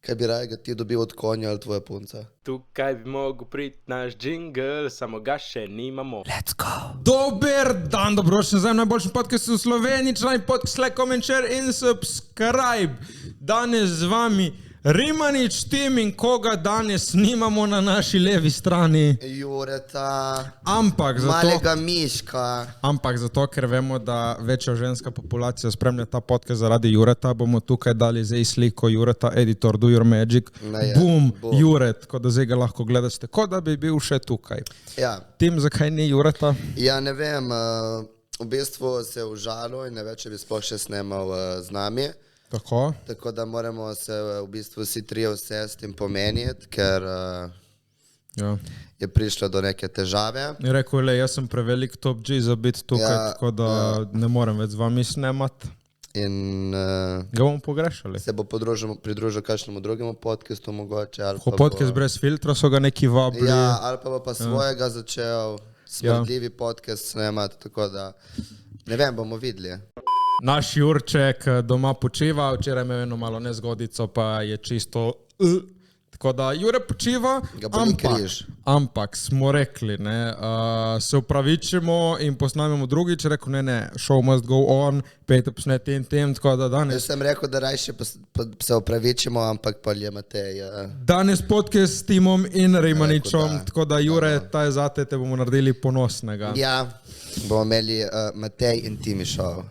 Kaj bi raje ga ti dobil od konja ali tvoja punca? Tukaj bi mogel priti naš džingl, samo ga še nimamo. Let's go! Dober dan, dobrodošli nazaj v najboljšem podcastu v Sloveniji, člani podcast, like, comment, share in subscribe. Danes z vami Rimanič, Tim in koga danes nimamo na naši levi strani. Jureta, Ampak malega miška. zato, ker vemo, da večja ženska populacija spremlja ta podcast zaradi Jureta, bomo tukaj dali zdaj sliko Jureta, editor, do your magic. Boom, Juret, ko da zdaj ga lahko gledaš tako, da bi bil še tukaj. Ja. Tim, zakaj ni Jureta? Ja, ne vem, v bistvu se je užalil in ne več, če bi sploh še snemal z nami. Tako da moramo se v bistvu vsi trije usesti in pomeniti, ker je prišlo do neke težave. Je rekel, jaz sem prevelik top G za biti tukaj, tako da ne morem več z vami snemati. In ga bomo pogrešali. Se bo pridružil kakšnemu drugemu podcastu mogoče. Podcast brez filtra so ga neki vabili. Ja, ali pa bo pa svojega začel smrdljivi podcast snemati, tako da ne vem, bomo videli. Naš Jurček doma počiva, včeraj imel eno malo nezgodico, pa je čisto tako da Jure počiva, ampak smo rekli, se upravičimo in posnamemo drugič, rekel ne, show must go on, pejte posneti in tem, tako da danes... Jaz sem rekel, da rajše se upravičimo, ampak pa je Matej. Danes podcast s Timom in Rimaničom, tako da Jure, ta je zate, te bomo naredili ponosnega. Ja, bomo imeli Matej in Timi show.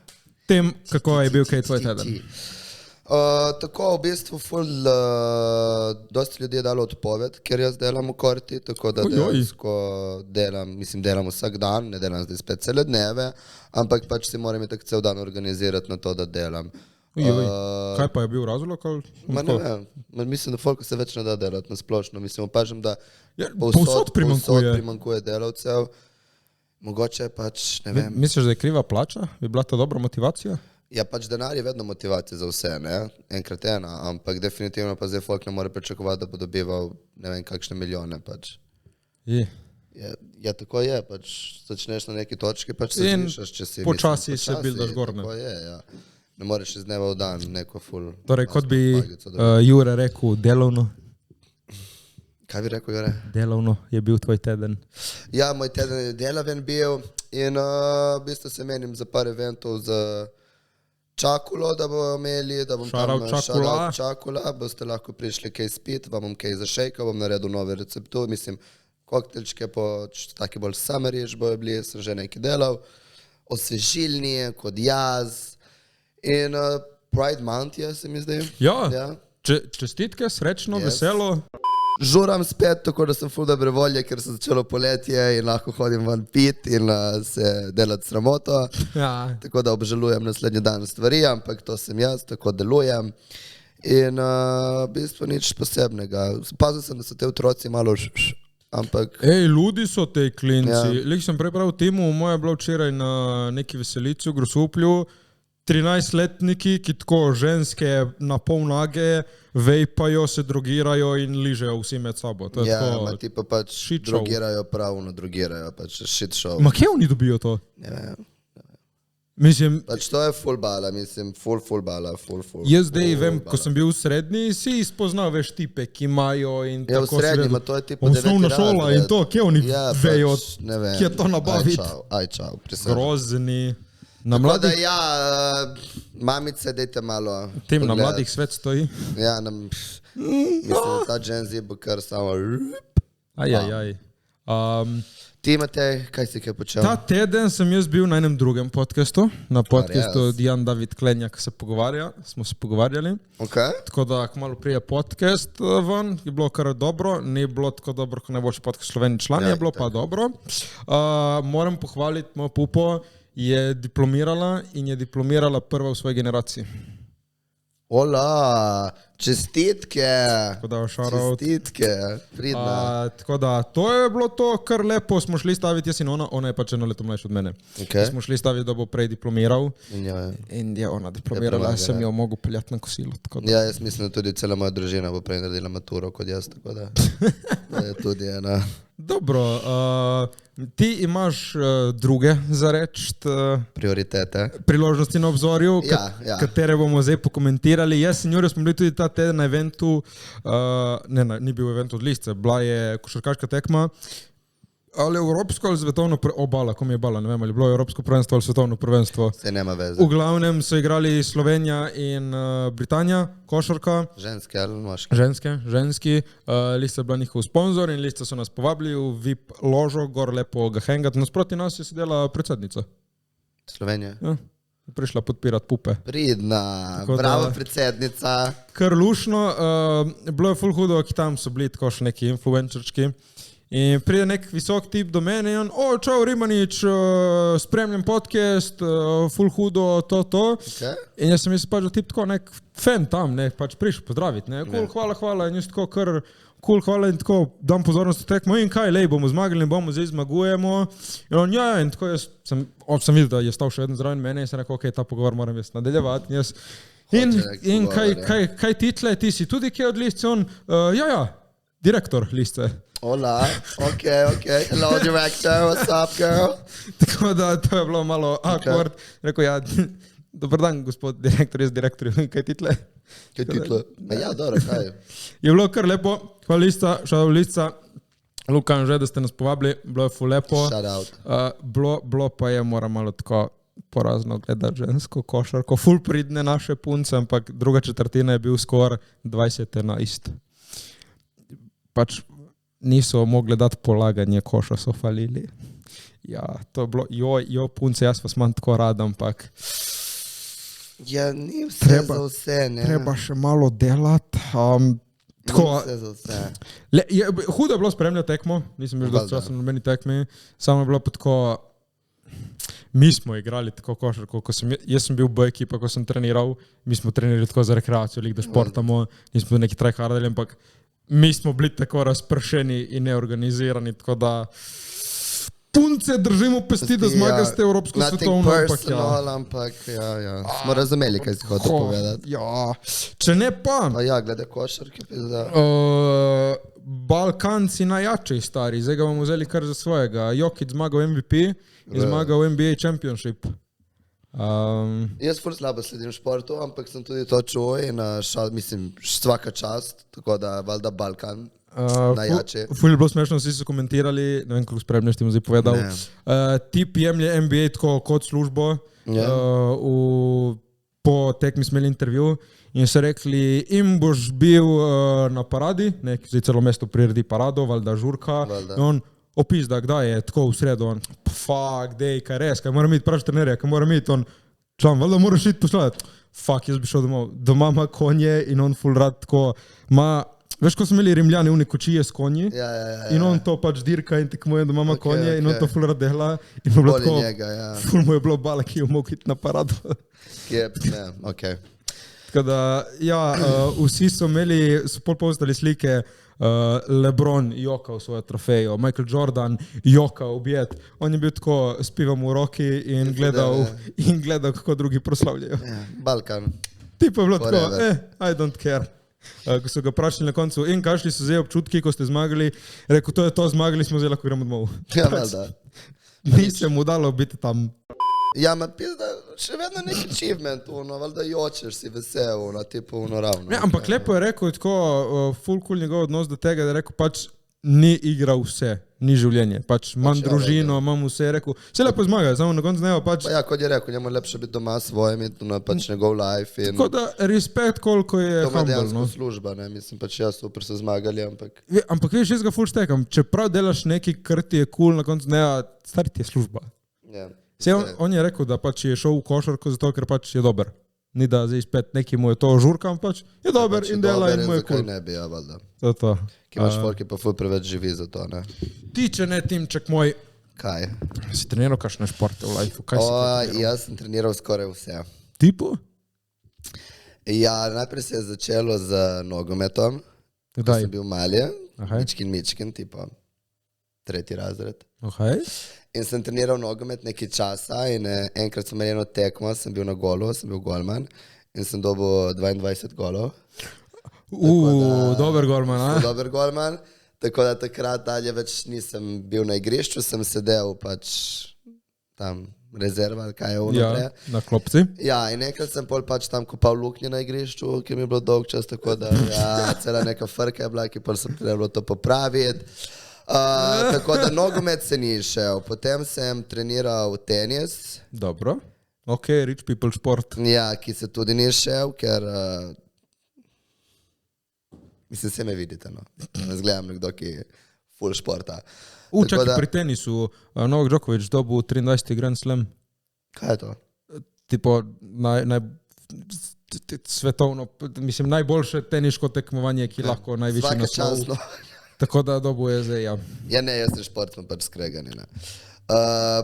Tim, kako je bil kaj tvoj teden? Tako, v bistvu dosti ljudi je dalo odpoved, ker jaz delam v Korti, tako da dejansko delam vsak dan, ne delam zdaj spet cele dneve, ampak pač si moram tako cel dan organizirati na to, da delam. Kaj pa je bil razlog? Ne vem, mislim, da folko se več ne da delati na splošno, mislim, opažam, da povsod primankuje delavcev. Mogoče pač, ne vem. Misliš, da je kriva plača? Bi bila to dobra motivacija? Ja, pač denar je vedno motivacija za vse, ne? Enkrat ena, ampak definitivno pa zdaj folk ne more pričakovati, da bo dobival ne vem kakšne milijone pač. Ja, tako je, pač začneš na neki točki, pač se zvišaš, če si... In počasi se bildaš gorne. Tako je, ja. Ne moreš iz dneva v dan neko ful... Torej, kot bi Jure rekel, delovno. Kaj bi rekel, Jure? Delovno je bil tvoj teden. Ja, moj teden je delaven bil in v bistvu se menim za par eventov za Čakulo, da bomo imeli, da bom tam Čakula, boste lahko prišli kaj spit, vam bom kaj zašejkal, bom naredil nove recepture, mislim, koktelčke po taki bolj summeriš bojo bili, sem že nekaj delal, osvežilni, kot jaz in Pride Month je, se mi zdaj. Ja. Čestitke, srečno, veselo. Žuram spet, tako da sem ful dobre volje, ker se začelo poletje in lahko hodim van pit in se delati sramoto. Ja. Tako da obžalujem naslednji dan stvari, ampak to sem jaz, tako delujem. In v bistvu nič posebnega. Pazil sem, da so te otroci malo ampak... Ludi so te klinci. Lik sem prej pravil Timu, moja je bila včeraj na neki veselici v Grosuplju, 13-letniki, ki tako ženske na pol nage vejpajo, se drogirajo in ližejo vsi med sabo. Ja, ma ti pa pač drogirajo pravno, drogirajo, pač shit show. Ma kje oni dobijo to? Ne vem. Mislim... Pač to je full bala, mislim, full bala, full. Jaz zdaj vem, ko sem bil v srednji, si spoznal veš tipe, ki imajo in tako... Ja, v srednji, ma to je tipo 9 osnovna šola in to, kje oni vejo, kje to nabaviti. Aj čau, prisebno. Grozni. Tako da ja, mamice, dejte malo. Tim na mladih svet stoji. Ja, mislim, da ta Gen Z bo kar samo... Ajajaj. Ti imate, kaj si kaj počel? Ta teden sem jaz bil na enem drugem podcastu, na podcastu Jan David Klenjak smo se pogovarjali. Tako da, ko malo prije podcast ven, je bilo kar dobro, ni bilo tako dobro, ko najboljši podcast Sloveniji član, je bilo pa dobro. Moram pohvaliti mojo pupo, je diplomirala in je diplomirala prva v svoji generaciji. Ola, čestitke. Čestitke, pridna. Tako da, to je bilo to kar lepo, smo šli staviti, jaz in ona je pač 1 leto mlajša od mene. Smo šli staviti, da bo prej diplomiral in je ona diplomirala, sem jo mogel peljati na kosilo. Ja, jaz mislim, da tudi cela moja družina bo prej naredila maturo kot jaz, tako da je tudi ena... Dobro, ti imaš druge za reči prioritete. Priložnosti na obzorju, katere bomo zdaj pokomentirali. Jaz in Jure smo bili tudi ta teden na eventu, ni bil event od Lisce, bila je košarkaška tekma, ali evropsko ali svetovno ko mi je bala, ne vem, ali bilo evropsko prvenstvo ali svetovno prvenstvo. Se nema veze. V glavnem so igrali Slovenija in Britanija, košarka. Ženske ali moški? Ženski. Lisca je bila njihov sponzor in Lisca so nas povabili v VIP ložo, gor lepo ga hengat. Nasproti nas je sedela predsednica. Slovenija? Ja. Prišla podpirati pupe. Pridna, bravo predsednica. Kar lušno, bilo je ful hudo, ki tam so bili tako še neki influencerčki. In pride nek visok tip do mene in on, čau Rimanič, spremljam podcast, ful hudo, to. Okay. In jaz sem pač tip tako nek fan tam, pač prišel pozdraviti, cool, hvala, in jaz tako kar cool, hvala in tako dam pozornost tekmo in kaj, bomo zmagali, bomo zdaj zmagujemo. In on, in tako jaz sem videl, da je stal še eden zraven mene in sem rekel, ta pogovor moram jaz nadaljevati. In kaj title, ti si tudi kje od Lisce? On, direktor Lisce. Hola, ok, hello director, what's up girl? Tako da to je bilo malo awkward. Rekel, dober dan, gospod direktor, jaz direktor, kaj title? Kaj title? Ja, dobro, kaj? Je bilo kar lepo, hvala Lisca, šao Lisca, Lukan že, da ste nas povabili, bilo je ful lepo. Shout out. Bilo pa je, moram malo tako porazno gledati žensko košarko, ful pridne naše punce, ampak druga četrtina je bil skor 20:11. Pač niso mogli dati polaganje koša, so falili. Ja, to je bilo, punce, jaz vas imam tako rad, ampak ja, ni vse za vse, ne? Treba še malo delati. Tako, vse za vse. Hudo je bilo spremljati tekmo, nisem bil dosti časa na nobeni tekmi, samo je bilo pa tako, mi smo igrali tako košarko, jaz sem bil v ekipa, ko sem treniral, mi smo trenirali tako za rekreacijo, da športamo, nismo neki tryhardali, ampak mi smo bili tako razpršeni in neorganizirani, tako da punce držimo pesti, da zmagaste evropsko svetovno. Ampak smo razumeli, kaj si hotel povedati. Ja, če ne pa. Glede košarke. Balkanci najjači stari, zdaj ga bomo vzeli kar za svojega. Jokic zmagal MVP in zmagal NBA Championship. Jaz ful slabo sledim športu, ampak sem tudi to čuo in mislim, svaka čast, tako da valjda Balkan najjače. Ful je bilo smešno, vsi so komentirali, ne vem, koliko spremljaš, ti mu zdaj povedal. Tip jemlje NBA tako kot službo, po tekmi smo imeli intervju in so rekli, boš bil na paradi, zdaj celo mesto priredi parado, valjda žurka, in on opizda, kdaj je tako v sredo, on, kaj res, kaj moram iti, pravi trenerja, kaj moram iti, on, član, valjda moraš iti poslavljati. Jaz bi šel domov. Doma ima konje in on ful rad tako, veš, ko smo imeli Rimljani une kočije s konji, in on to pač dirka in tekmuje, doma ima konje in on to ful rad dela. In mu je bilo tako, ful mu je bilo bala, ki je mogel iti na parado. Tako da, vsi so imeli, so pol postali slike, LeBron jokal svojo trofejo, Michael Jordan jokal objet. On je bil tako s pivom v roki in gledal, kako drugi proslavljajo. Balkan. Ti pa je bilo tako, I don't care. Ko so ga vprašali na koncu, in kakšni so zdaj občutki, ko ste zmagali, rekel, to je to, zmagali smo, zdaj lahko gremo domov. Ja, valjda. Ni se mu dalo biti tam. Ja, pizda, še vedno nek achievement, valjda jočeš si vesel, tipu ravno. Ne, ampak lepo je rekel, tako ful cool njegov odnos do tega, da je rekel, pač ni igral vse, ni življenje, pač imam družino, imam vse, je rekel, vse lepo zmaga, samo na koncu dneva pač. Ja, kot je rekel, njemu lepše biti doma svojem in pač njegov life. Tako da respekt, koliko je humble. To ima dejansko služba, ne, mislim pač super so zmagali, ampak. Ampak veš, jaz ga ful štekam, čeprav delaš nekaj, kar ti je cool, na koncu dneva, stari ti je služba. Ja. On je rekel, da pač je šel v košarko zato, ker pač je dober. Ni da zdaj spet neki mu je to žurkam, pač je dober in dela in mu je cool. Zakaj ne bi, valjda. To. Ki imaš folk, ki pa ful preveč živi za to, ne? Ti, če ne, Timček moj. Kaj? Si treniral kakšne športe v lifeu? Jaz sem treniral skoraj vse. Tipu? Ja, najprej se je začelo z nogometom. Ko sem bil mali, mičkin, tipo 3. razred. In sem treniral nogomet nekaj časa in enkrat sem imel eno tekmo, sem bil na golu, sem bil golman in sem dobil 22 golov. Dober golman, a? Dober golman. Tako da takrat dalje več nisem bil na igrišču, sem sedel pač tam rezerva, kaj je ono. Ja, na klopci. Ja, in nekaj sem pol pač tam kopal luknje na igrišču, ki mi je bilo dolg čas, tako da cela neka frka je bila, ki pol sem trebalo to popraviti. Tako da nogomet se ni šel. Potem sem treniral tenis. Dobro. Ok, rich people šport. Ja, ki se tudi ni šel, ker mislim, se me vidite, no. Zgledam nekdo, ki je full športa. Čakaj, pri tenisu Novak Djokovic dobil 23. Grand Slam. Kaj je to? Tipo, svetovno, mislim, najboljše teniško tekmovanje, ki lahko najviše naslov. Tako da dobil je zdaj, ja. Ja, ne, jaz sem šport, sem pač skregani, ne.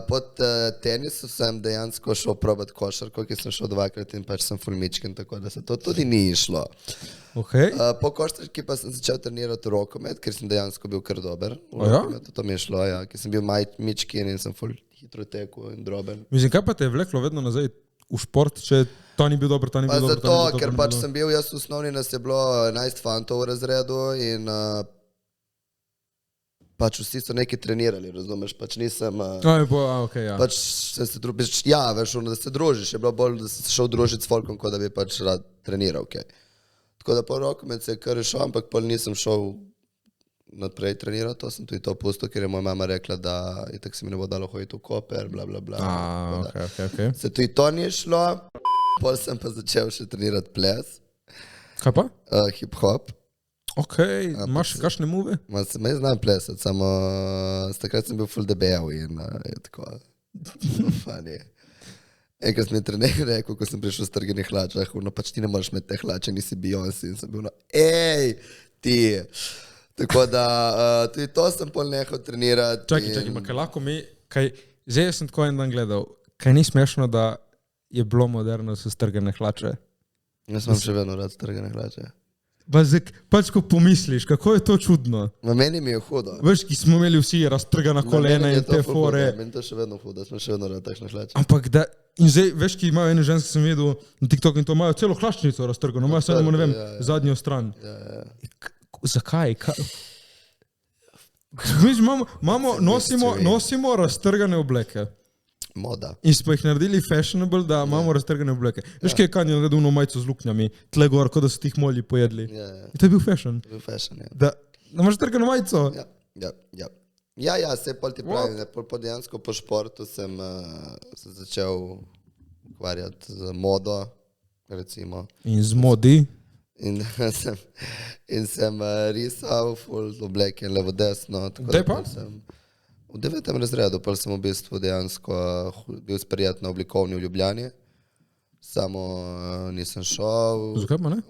Pod tenisu sem dejansko šel probat košarko, ki sem šel 2-krat in pač sem fulmičken, tako da se to tudi ni išlo. Okay. Po košarki pa sem začel trenirati rokomet, ker sem dejansko bil kar dober. To mi je šlo, ja. Ker sem bil mičkin in sem ful hitro tekel in droben. Mislim, kaj pa te je vleklo vedno nazaj v šport, če ta ni bil dober, ta ni bil dober? Zato, ker pač sem bil, jaz v osnovni nas je bilo 11 fantov v razredu in pač vsi so neki trenirali, razumeš, pač nisem... Okay, ja. Pač sem se veš, da se družiš, je bilo bolj, da si šel družiti s folkom, kot da bi pač rad treniral, okay. Tako da po rokomet se je kar šel, ampak pol nisem šel naprej trenirati, to sem tudi to pustil, ker je moja mama rekla, da itak se mi ne bo dalo hoditi v Koper, bla, bla, bla. Okay. Se tudi to ni šlo, pol sem pa začel še trenirati ples. Kaj pa? Hip-hop. Ok, imaš kakšne move? Me znam plesati, samo takrat sem bil full debel in je tako funny. Enkrat mi je trener rekel, ko sem prišel v strganih hlačah, no pač ti ne moreš imeti te hlače, nisi Beyoncé, in sem bil ej, ti. Tako da tudi to sem pol nehal trenirati. Čakaj, kaj lahko zdaj sem tako en dan gledal, kaj ni smešno, da je bilo moderno so strgane hlače? Jaz sem še vedno rad strgane hlače. Pač ko pomisliš, kako je to čudno. Meni mi je hudo. Veš, ki smo imeli vsi raztrgana kolena in te fore. Meni to še vedno hudo, smo še vedno rad takšne hlače. Ampak da, in zdaj, veš, ki imajo ene ženske, sem videl na TikToku in to imajo celo hlačnico raztrgano, imajo samo, ne vem, zadnjo stran. Zakaj? Nosimo raztrgane obleke. Moda. In smo jih naredili fashionable, da imamo raztrgane obleke. Veš, kaj je Kanye naredil na majico z luknjami, tle gor, kot da so tih molji pojedli. In to je bil fashion. Da imaš raztrgano majico. Ja, se pol ti pravi, dejansko po športu sem se začel ukvarjati z modo, recimo. In z modi. In sem risal full obleke levo desno. Te pa? V 9. razredu pa sem v bistvu dejansko bil sprejet na oblikovni v Ljubljani, samo nisem šel. Zakaj pa ne?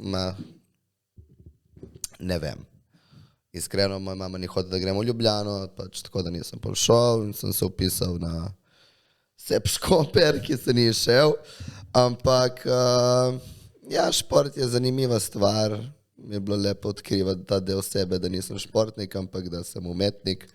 Ne vem. Iskreno, moja mama ni hodila, da gremo v Ljubljano, pač tako da nisem pol šel in sem se upisal na Sepškoper, ki se ni šel, ampak ja, šport je zanimiva stvar, mi je bilo lepo odkrivati ta del sebe, da nisem športnik, ampak da sem umetnik.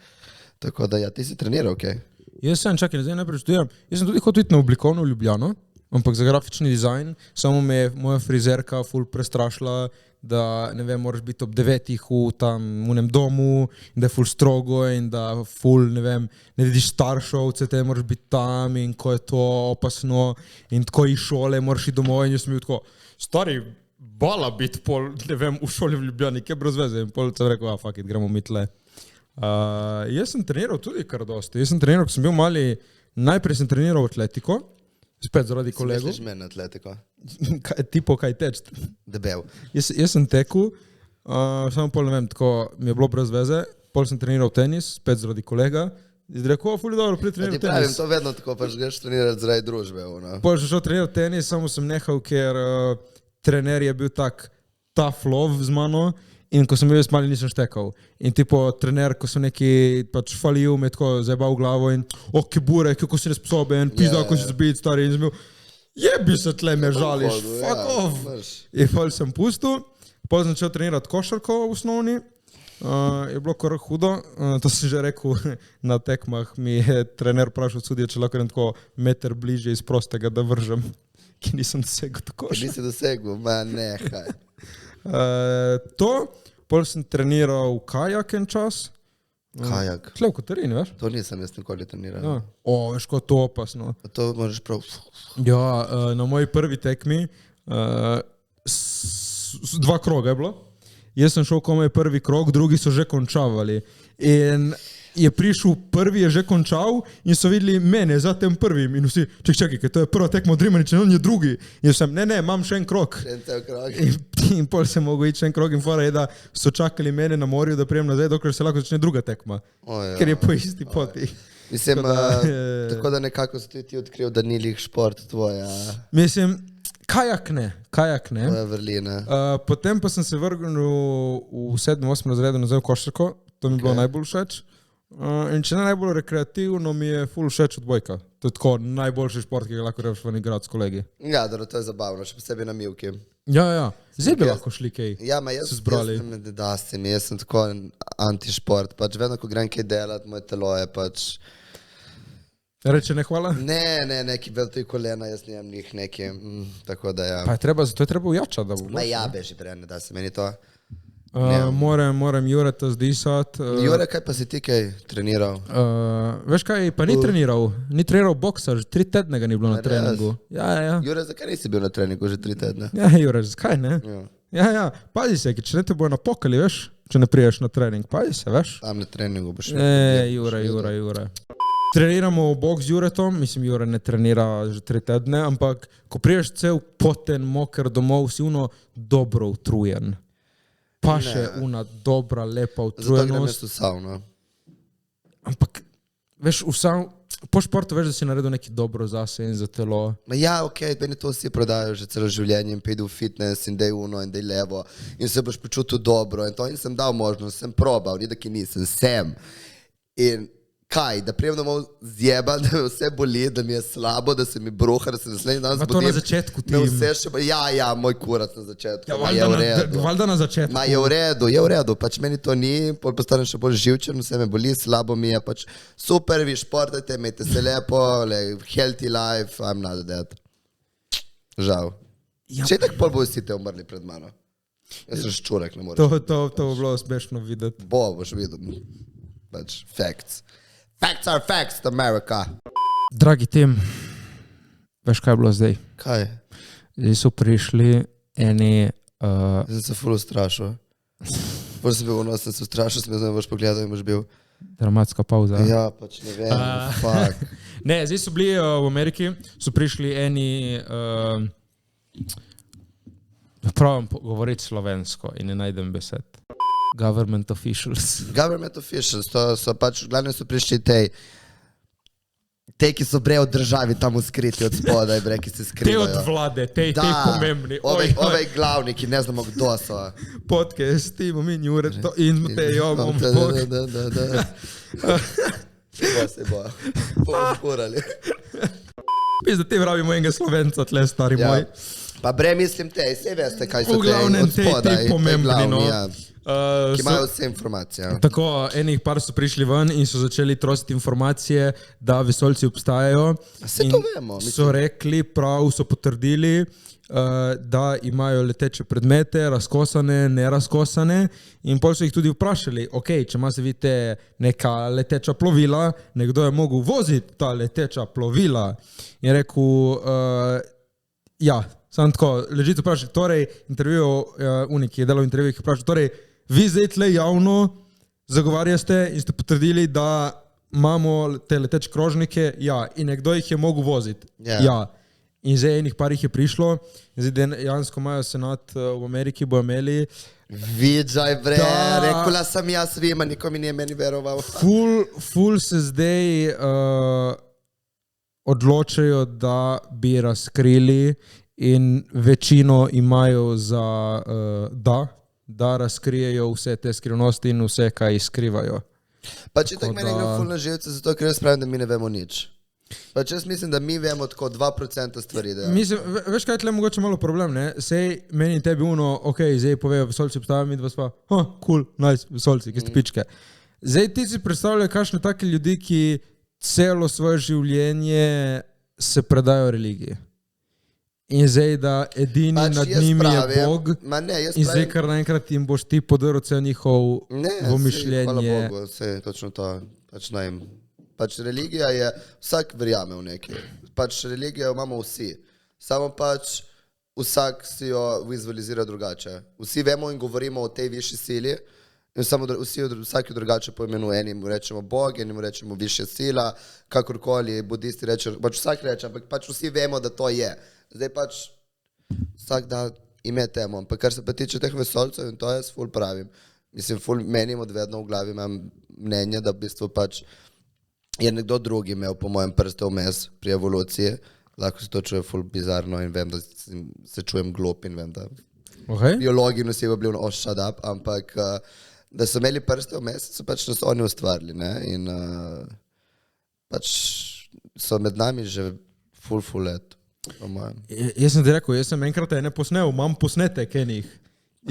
Tako da ja, ti si treniral, okej? Jaz sem, čakaj, zdaj najprej študiram. Jaz sem tudi hotel iti na oblikovno v Ljubljano, ampak za grafični dizajn, samo me je moja frizerka ful prestrašila, da, ne vem, moraš biti ob 9 v tam unem domu, in da je ful strogo in da ful, ne vem, ne vidiš starševce, te moraš biti tam in ko je to opasno in tako iz šole moraš iti domov in jaz sem bil tako, stari, bala biti pol, ne vem, v šoli v Ljubljani, kje brez veze in pol sem rekel, fuck it, gremo mi tle. Jaz sem treniral tudi kar dosti. Jaz sem treniral, ko sem bil mali, najprej sem treniral atletiko, spet zaradi kolegov. Smisliš meni atletiko? Tipo kaj teč? Debel. Jaz sem tekel, samo pol ne vem, tako mi je bilo brez veze, pol sem treniral tenis, spet zaradi kolega, in rekel, ful je dobro, pridi treniral tenis. Ti pravim, to vedno tako, pač greš trenirati zaradi družbe. Pol sem šel trenirati tenis, samo sem nehal, ker trener je bil tak tough love z mano, in ko sem bil jaz mali, nisem štekal. In tipo trener, ko sem neki pač falil, me tako zajebal v glavo in ki bure, kako si nesposoben, pizda, ko si zbiti, stari. In sem bil, jebi se tle me žališ, fuck off. In pol sem pustil, pol sem začel trenirati košarko v osnovni, je bilo kar hudo, to sem že rekel na tekmah, mi je trener vprašal sudje, če lahko tako meter bliže iz prostega, da vržem, ki nisem dosegel tako. Nisi dosegel, ma nehaj. To, pol sem treniral kajak en čas. Kajak? Tle v Kotarini, veš? To nisem jaz nikoli treniral. Ja. Veš, ko to opasno. To možeš prav... Ja, na moji prvi tekmi 2 kroga je bilo. Jaz sem šel komaj prvi krog, drugi so že končavali. In je prišel prvi, je že končal in so videli mene za tem prvim. In vsi, čakaj, to je prva tekma od Rimaniča, on je drugi. In sem, ne, imam še en krog. In pol sem mogel iti še en krog in fora je, da so čakali mene na morju, da prijem nazaj, dokler se lahko začne druga tekma. Ker je po isti poti. Mislim, tako da nekako si ti odkril, da ni lih šport tvoja. Mislim, kajak ne. Tvoja vrlina. Potem pa sem se vrgnil v 7-8 razredu nazaj v košarko. To mi je bilo najbolj všeč. In če ne najbolj rekreativno, mi je ful všeč odbojka. To je tako najboljši šport, ki ga lahko rebiš ven igrati s kolegi. Ja, to je zabavno, še posebej na Mivki. Ja. Zdaj bi lahko šli kaj. Ja, jaz sem tako antišport. Pač vedno, ko grem kaj delat, moje telo je pač... Reče ne hvala? Ne, neki veliki kolena, jaz nijem njih neki, tako da ja. Pa zato je treba ujačati, da bo. Ja, beži prej, ne da se meni to. Moram Jureta zdisati. Jure, kaj pa si ti kaj treniral? Veš kaj, pa ni treniral. Ni treniral boksa, že 3 tedne ga ni bilo na treningu. Ja. Jure, zakaj nisi bil na treningu že 3 tedne? Ja, Jure, zakaj ne? Ja. Pazi se, če ne te bojo napokali, veš, če ne priješ na trening. Pazi se, veš. Tam na treningu boš. Jure. Treniramo boks z Juretom, mislim, Jure ne trenira že 3 tedne, ampak ko priješ cel poten, moker domov, si dobro utrujen. Pa še dobra, lepa utrujenost. Zato grem jaz v savno. Ampak, veš, po športu veš, da si naredil nekaj dobro zase in za telo. Ja, meni to vsi prodajo že celo življenje in pejdu v fitness in dej uno in dej levo in se boš počutil dobro in to in sem dal možnost, sem probal, ni da ki nisem. In kaj, da prijem domov zjeban, da me vse boli, da mi je slabo, da se mi bruha, da se naslednji dan zbudim. Ma to na začetku ti. Ja, moj kurac na začetku. Valjda na začetku. Ma je v redu, pač meni to ni, postanem še bolj živčen, vse me boli, slabo mi je, pač super, vi športajte, imejte se lepo, healthy life, I'm not that. Žal. Če tako pol bo vsi te umrli pred mano. Jaz sem ščurek, ne moreš. To bo bilo smešno videti. Boš videl. Pač facts. Facts are facts, America. Dragi Tim, veš kaj je bilo zdaj? Kaj? Zdaj so prišli eni... Zdaj se ful ustrašil. Prvo sem bil sem se ustrašil, sem zdaj boš pogledal in boš bil... Dramatska pauza. Ja, pač ne vem, fuck. Ne, zdaj so bili v Ameriki, so prišli eni... Pravim govoriti slovensko in ne najdem besed. Government officials. Government officials, to so pač, glavno so prišli tej, ki so brej od državi tam uskriti od spodaj, brej, ki se skrivajo. Te od vlade, te pomembni. Ovej glavni, ki ne znamo kdo so. Podcast, Timo, mi Jure, in te jomom. Bo se bo. Bomo škurali. Pizda, te pravimo enega Slovenca tle, stari moj. Pa brej, mislim te, vse veste, kaj so te od spodaj. Te pomembni, no. Ki imajo vse informacije. Tako, enih par so prišli ven in so začeli trositi informacije, da vesoljci obstajajo. Vse to vemo. So rekli, prav so potrdili, da imajo leteče predmete, razkosane, nerazkosane in pol so jih tudi vprašali, ok, če ima se vidite neka leteča plovila, nekdo je mogel voziti ta leteča plovila in rekel, ja, samo tako, ležite vprašali, torej, intervju, Unik je delal intervju, ki je vprašal, torej, vi zdaj tle javno zagovarjaste in ste potrdili, da imamo te leteče krožnike, ja, in nekdo jih je mogel voziti, ja. In zdaj enih par jih je prišlo, in zdaj dejansko imajo senat v Ameriki, bo imeli... Vidžaj, bre, rekula sem jaz svima, niko mi nije meni veroval. Ful se zdaj odločajo, da bi razkrili in večino imajo za da razkrijejo vse te skrivnosti in vse, kaj skrivajo. Pa če tako meni gre ful na živce, zato ker jaz pravim, da mi ne vemo nič. Pa če jaz mislim, da mi vemo tako 2% stvari. Mislim, veš kaj je tle mogoče malo problem, ne? Sej meni tebi ok, zdaj povejo, vesoljci obstajajo, mi dva spa, cool, nice, vesoljci, ki ste pičke. Zdaj ti si predstavljajo kakšne take ljudi, ki celo svoje življenje se predajo religiji. In zdaj, da edini Pač nad jaz njimi pravim, je Bog, ma ne, jaz in zdaj pravim- kar naenkrat jim boš ti podaril cel njihov Hvala mišljenje. Bogu, vse je točno to. Pač religija je, vsak verjame v nekaj. Pač religijo imamo vsi. Samo pač vsak si jo vizualizira drugače. Vsi vemo in govorimo o tej višji sili, in samo vsak jo drugače poimenuje. Eni mu rečemo Bog, eni mu rečemo višja sila, kakorkoli, budisti rečejo, pač vsak reče, ampak pač vsi vemo, da to je. Zdaj pač vsak da ime temu. Ampak kar se pa tiče teh vesoljcev, in to jaz ful pravim. Mislim, ful menim odvedno v glavi, imam mnenje, da v bistvu pač je nekdo drugi imel po mojem prste vmes pri evoluciji. Lahko se to čuje ful bizarno in vem, da se čujem glup in vem, da biologi nosi v oblivno shut up, ampak da so imeli prste vmes, so pač nas oni ustvarili, ne? In pač so med nami že ful let, po mojem. Jaz sem ti rekel, jaz sem enkrat ene posnel, imam posnetek enih.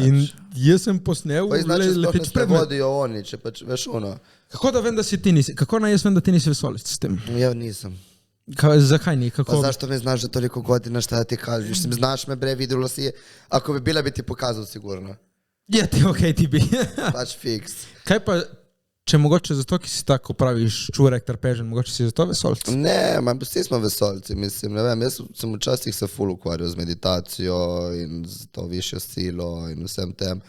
In jaz sem posnel leteč predmet. Vodijo oni, če pač veš ono. Kako da vem, da si ti nisi? Kako naj jaz vem, da ti nisi vesoljec s tem? Ja, nisem. Zakaj ni? Pa zašto me znaš že toliko godina, šta ti kažeš? Mislim, znaš me bre, videla si, ako bi bila, bi ti pokazal sigurno. Ja, ti okej, ti bi. Pač fiks. Kaj pa, če mogoče zato, ki si tako praviš čurek, trpežen, mogoče si zato vesoljec? Ne, vsi smo vesoljci, mislim, ne vem, jaz sem včasih se ful ukvarjal z meditacijo in z to višjo silo in vsem tem.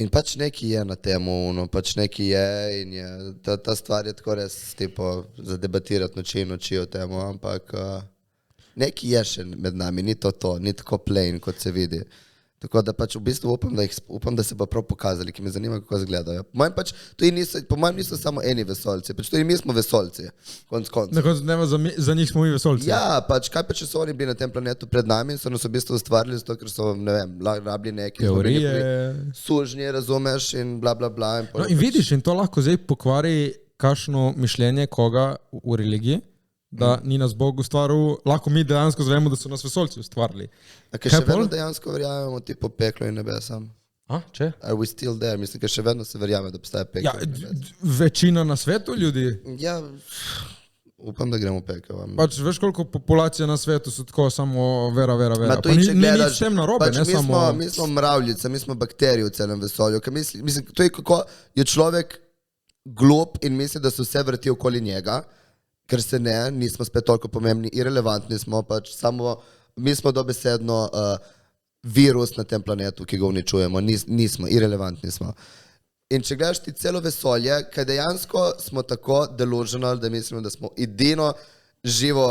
In pač neki je na temu, pač neki je in je, ta stvar je tako res tipo za debatirati noči in noči o temu, ampak neki je še med nami, ni to, ni tako plain, kot se vidi. Tako da pač v bistvu upam, da se bo prav pokazali, ki me zanima, kako izgledajo. Po mojem niso samo eni vesoljci, pač tudi mi smo vesoljci, konc. Na koncu dneva za njih smo mi vesoljci. Ja, pač kaj pa, če so oni bili na tem planetu pred nami in so nas v bistvu ustvarili zato, ker so, ne vem, rabili neki teorije, sužnji, razumeš, in bla bla bla. In vidiš, in to lahko zdaj pokvari kakšno mišljenje koga v religiji, da ni nas Bog ustvaril, lahko mi dejansko zvemo, da so nas vesoljci ustvarili. Kaj še vedno dejansko verjamemo tipo peklo in nebesam? Če? Are we still there? Mislim, ker še vedno se verjame, da obstaja peklo in nebesam. Večina na svetu ljudi? Ja, upam, da gremo pekel. Pač veš, koliko populacije na svetu so tako samo vera. Pa ni nič tem narobe, pač ne samo... Mi smo mravljice, mi smo bakterije v celem vesolju. Mislim, to je kako je človek glup in misli, da se vse vrti okoli njega, ker se ne, nismo spet toliko pomembni, irelevantni smo, pač samo mi smo dobesedno virus na tem planetu, ki ga uničujemo, nismo, irelevantni smo. In če gledaš ti celo vesolje, kaj dejansko smo tako delusional, da mislimo, da smo edino živo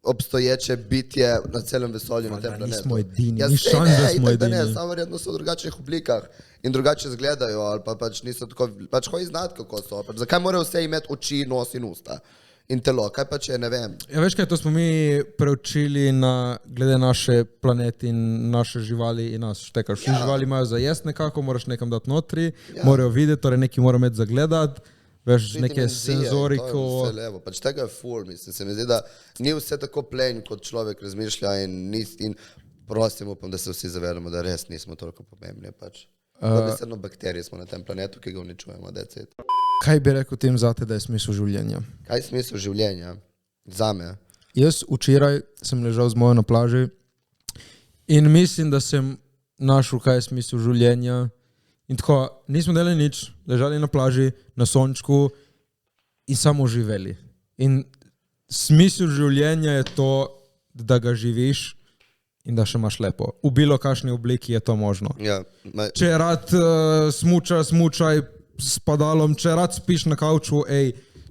obstoječe bitje na celem vesolju, na tem planetu. Nismo edini, ni šans, da smo edini. Ne, samo verjetno so v drugačnih oblikah in drugače izgledajo, ali pa pač niso tako, pač hoji znati, kako so. Pač zakaj morajo vse imeti oči, nos in usta? In telo, kaj pa če, ne vem. Ja, veš kaj, to smo mi preučili glede naše planete in naše živali in nas štekaš. Vsi živali imajo za jest nekako, moraš nekam dati notri, morajo videti, torej neki morajo imeti za gledati, veš, neke senzoriko. Vse levo, pač tega je ful, mislim, se mi zdi, da ni vse tako plain, kot človek razmišlja in prosim, upam, da se vsi zavedamo, da res nismo toliko pomembni, pač. Dobesedno bakterije smo na tem planetu, ki ga uničujemo, decet. Kaj bi rekel tem zate, da je smisel življenja? Kaj je smisel življenja? Zame? Jaz včeraj sem ležal z mojo na plaži in mislim, da sem našel, kaj je smisel življenja. In tako, nismo delali nič, ležali na plaži, na sončku in samo živeli. In smisel življenja je to, da ga živiš in da še imaš lepo. V bilo kakšni obliki je to možno. Ja, če rad smučaj s padalom, če rad spiš na kauču,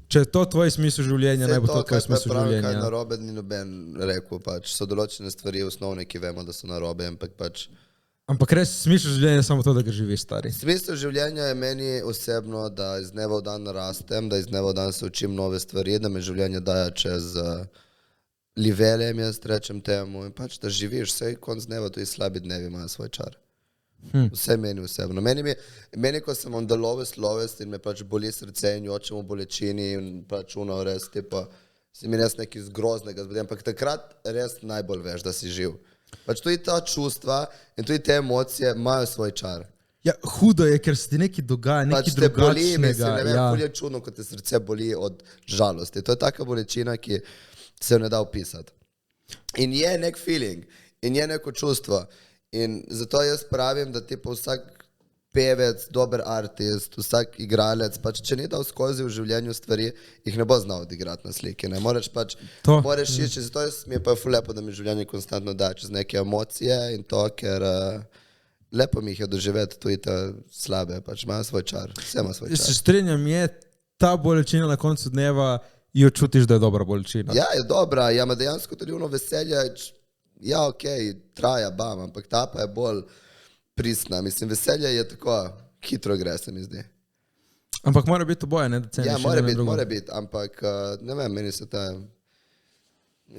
če je to tvoj smisel življenja, naj bo to tvoj smisel življenja. Kaj narobe ni noben rekel, pač so določene stvari osnovne, ki vemo, da so narobe, ampak res smisel življenja je samo to, da ga živiš, stari. Smisel življenja je meni osebno, da iz dneva v dan rastem, da iz dneva v dan se učim nove stvari, da me življenje daje čez liveljem, jaz rečem temu, in pač, da živiš, vse konc dneva, tudi slabi dnevi imajo svoj čar. Vse meni osebno. Meni, ko sem on the lowest in me pač boli srce in jočem v bolečini in pač res, se mi res nekaj zgroznega zbudi, ampak takrat res najbolj veš, da si živ. Pač tudi ta čustva in tudi te emocije imajo svoj čar. Ja, hudo je, ker se ti nekaj dogaja, nekaj drugačnega. Boli, mislim, ne vem, ful je čudno, ko te srce boli od žalosti. To je taka bolečina, ki se jo ne da opisati. In je nek feeling, in je neko čustvo. In zato jaz pravim, da tipo vsak pevec, dober artist, vsak igralec, pač če ni dal skozi v življenju stvari, jih ne bo znal odigrati na sliki. Ne? Moraš išči, zato mi je pa ful lepo, da mi življenje konstantno da čez neke emocije in to, ker lepo mi jih je doživeti tudi te slabe, pač ima svoj čar, vse ima svoj čar. Se strinjam, je ta bolečina na koncu dneva, jo čutiš, da je dobra bolečina. Ja, je dobra, ja, ima dejansko tudi ono veselje, ja, okej, traja, bam, ampak ta pa je bolj pristna. Mislim, veselje je tako, hitro gre, se mi zdi. Ampak mora biti oboje, ne? Da ja, mora biti, ampak ne vem, meni se ta...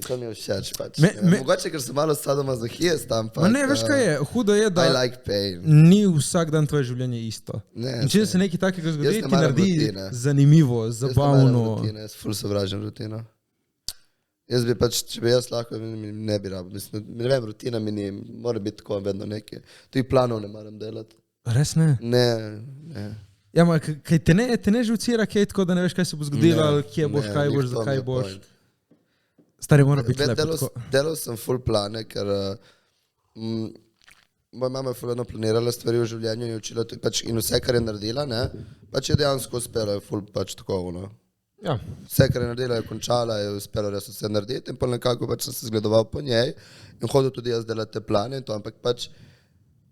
To mi je všeč, pač. Mogoče, ker sem malo sadomazohist, ampak... Ne, veš kaj je, hudo je, da I like pain. Ni vsak dan tvoje življenje isto. In če se nekaj takega zgodi, ti naredi zanimivo, zabavno. Jaz ful sovražim rutino. Jaz bi pač, če bi jaz lahko, ne bi rabo. Mislim, ne vem, rutina mi ni, mora biti tako vedno nekaj. Tudi planov ne moram delati. Res ne? Ne. Ja, ma, kaj te ne živcira, kaj tako, da ne veš, kaj se bo zgodilo, ali kje boš, kaj boš, zakaj boš. Stari mora biti lepo. Delal sem ful plane, ker moja mama je ful vedno planirala stvari v življenju in učila tudi, pač, in vse, kar je naredila, ne, pač je dejansko uspelo, je ful pač tako, no. Ja. Vse, kar je naredila, je končala, je uspelo res vse narediti in pa nekako pač sem se zgledoval po njej in hodil tudi jaz delati te plane in to, ampak pač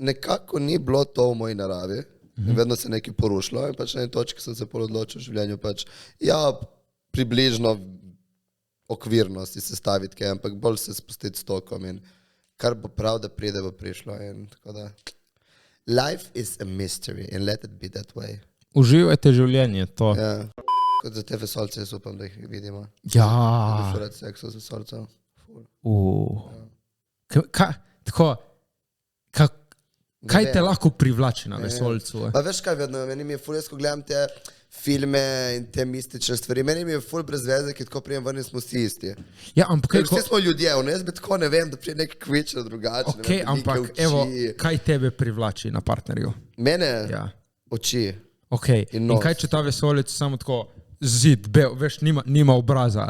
nekako ni bilo to v moji naravi in vedno se nekaj porušilo in pač na eni točki sem se pol odločil v življenju pač, ja, približno okvirno si sestaviti kaj, ampak bolj se spustiti s tokom in kar bo prav, da pride, bo prišlo in tako da. Life is a mystery and let it be that way. Uživajte življenje, to. Ja. Kot za te vesolce, jaz upam, da jih vidimo. Ja. Da bi šurat sekso z vesolcev. Kaj te lahko privlači na vesolcu? Pa veš kaj vedno, meni mi je ful, jaz ko gledam te filme in te mistične stvari, meni mi je ful brez veze, ki tako prijem vrni smo vsi isti. Ja, ampak vsi smo ljudje, jaz bi tako ne vem, da prije nek kvično drugače. Ok, ampak evo, kaj tebe privlači na partnerju? Mene? Ja. Oči. Ok, in kaj če ta vesolec samo tako zid, bel, veš, nima obraza.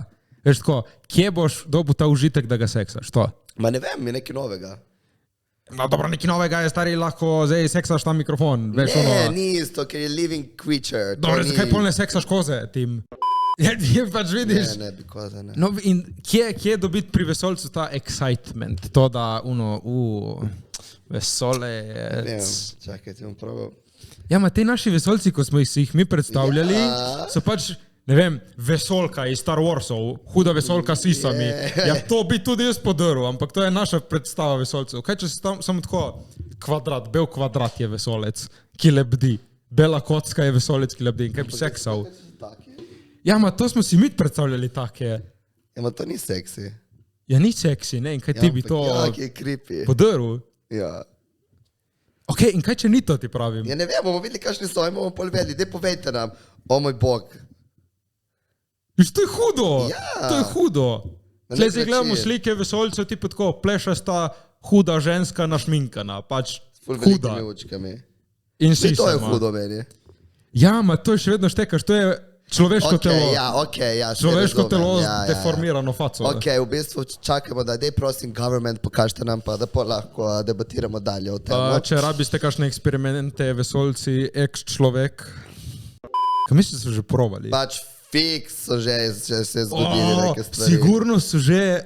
Veš tako, kje boš dobil ta užitek, da ga seksaš, to? Ma ne vem, je nekaj novega. No dobro, nekaj novega je stari, lahko zdaj seksaš tam mikrofon. Veš, ni isto, ker je living creature. Dobro, zakaj pol ne seksaš koze, tim? Je pač vidiš. Ne bi koze, ne. No, in kje dobiti pri vesolcu ta excitement? To, da vesolec... Ne, čakaj, ti bom probal. Ja, ma te naši vesolci, ko smo jih mi predstavljali, so pač, ne vem, vesolka iz Star Warsov, huda vesolka s sisami. Ja, to bi tudi jaz podaril, ampak to je naša predstava vesolcev. Kaj, če se samo tako kvadrat, bel kvadrat je vesolec, ki lebdi. Bela kocka je vesolec, ki lebdi. In kaj bi seksal? Ja, ma to smo si mi predstavljali take. Ja, ma to ni seksi. Ja, ni seksi, ne? In kaj ti bi to podaril? Ja. Ok, in kaj če ni to, ti pravim? Ja, ne vem, bomo videli, kakšni so, in bomo pol vedeli. Dej povejte nam, o moj bog. Viš, to je hudo. Ja. To je hudo. Tle zdaj gledamo slike vesolcev, ti pa tako, plešasta, huda ženska našminkana, pač huda. In si to je hudo meni. Ja, ma to je še vedno štekaš, to je človeško telo. Ja, človeško telo z deformirano faco. Ok, v bistvu čakamo, da dej prosim government, pokažite nam pa, da pa lahko debatiramo dalje o tem. Če rabiste kakšne eksperimente, vesolci, ex-človek. Kaj misliš, so že probali? Pač fiks so že se zgodili neke stvari. Sigurno so že...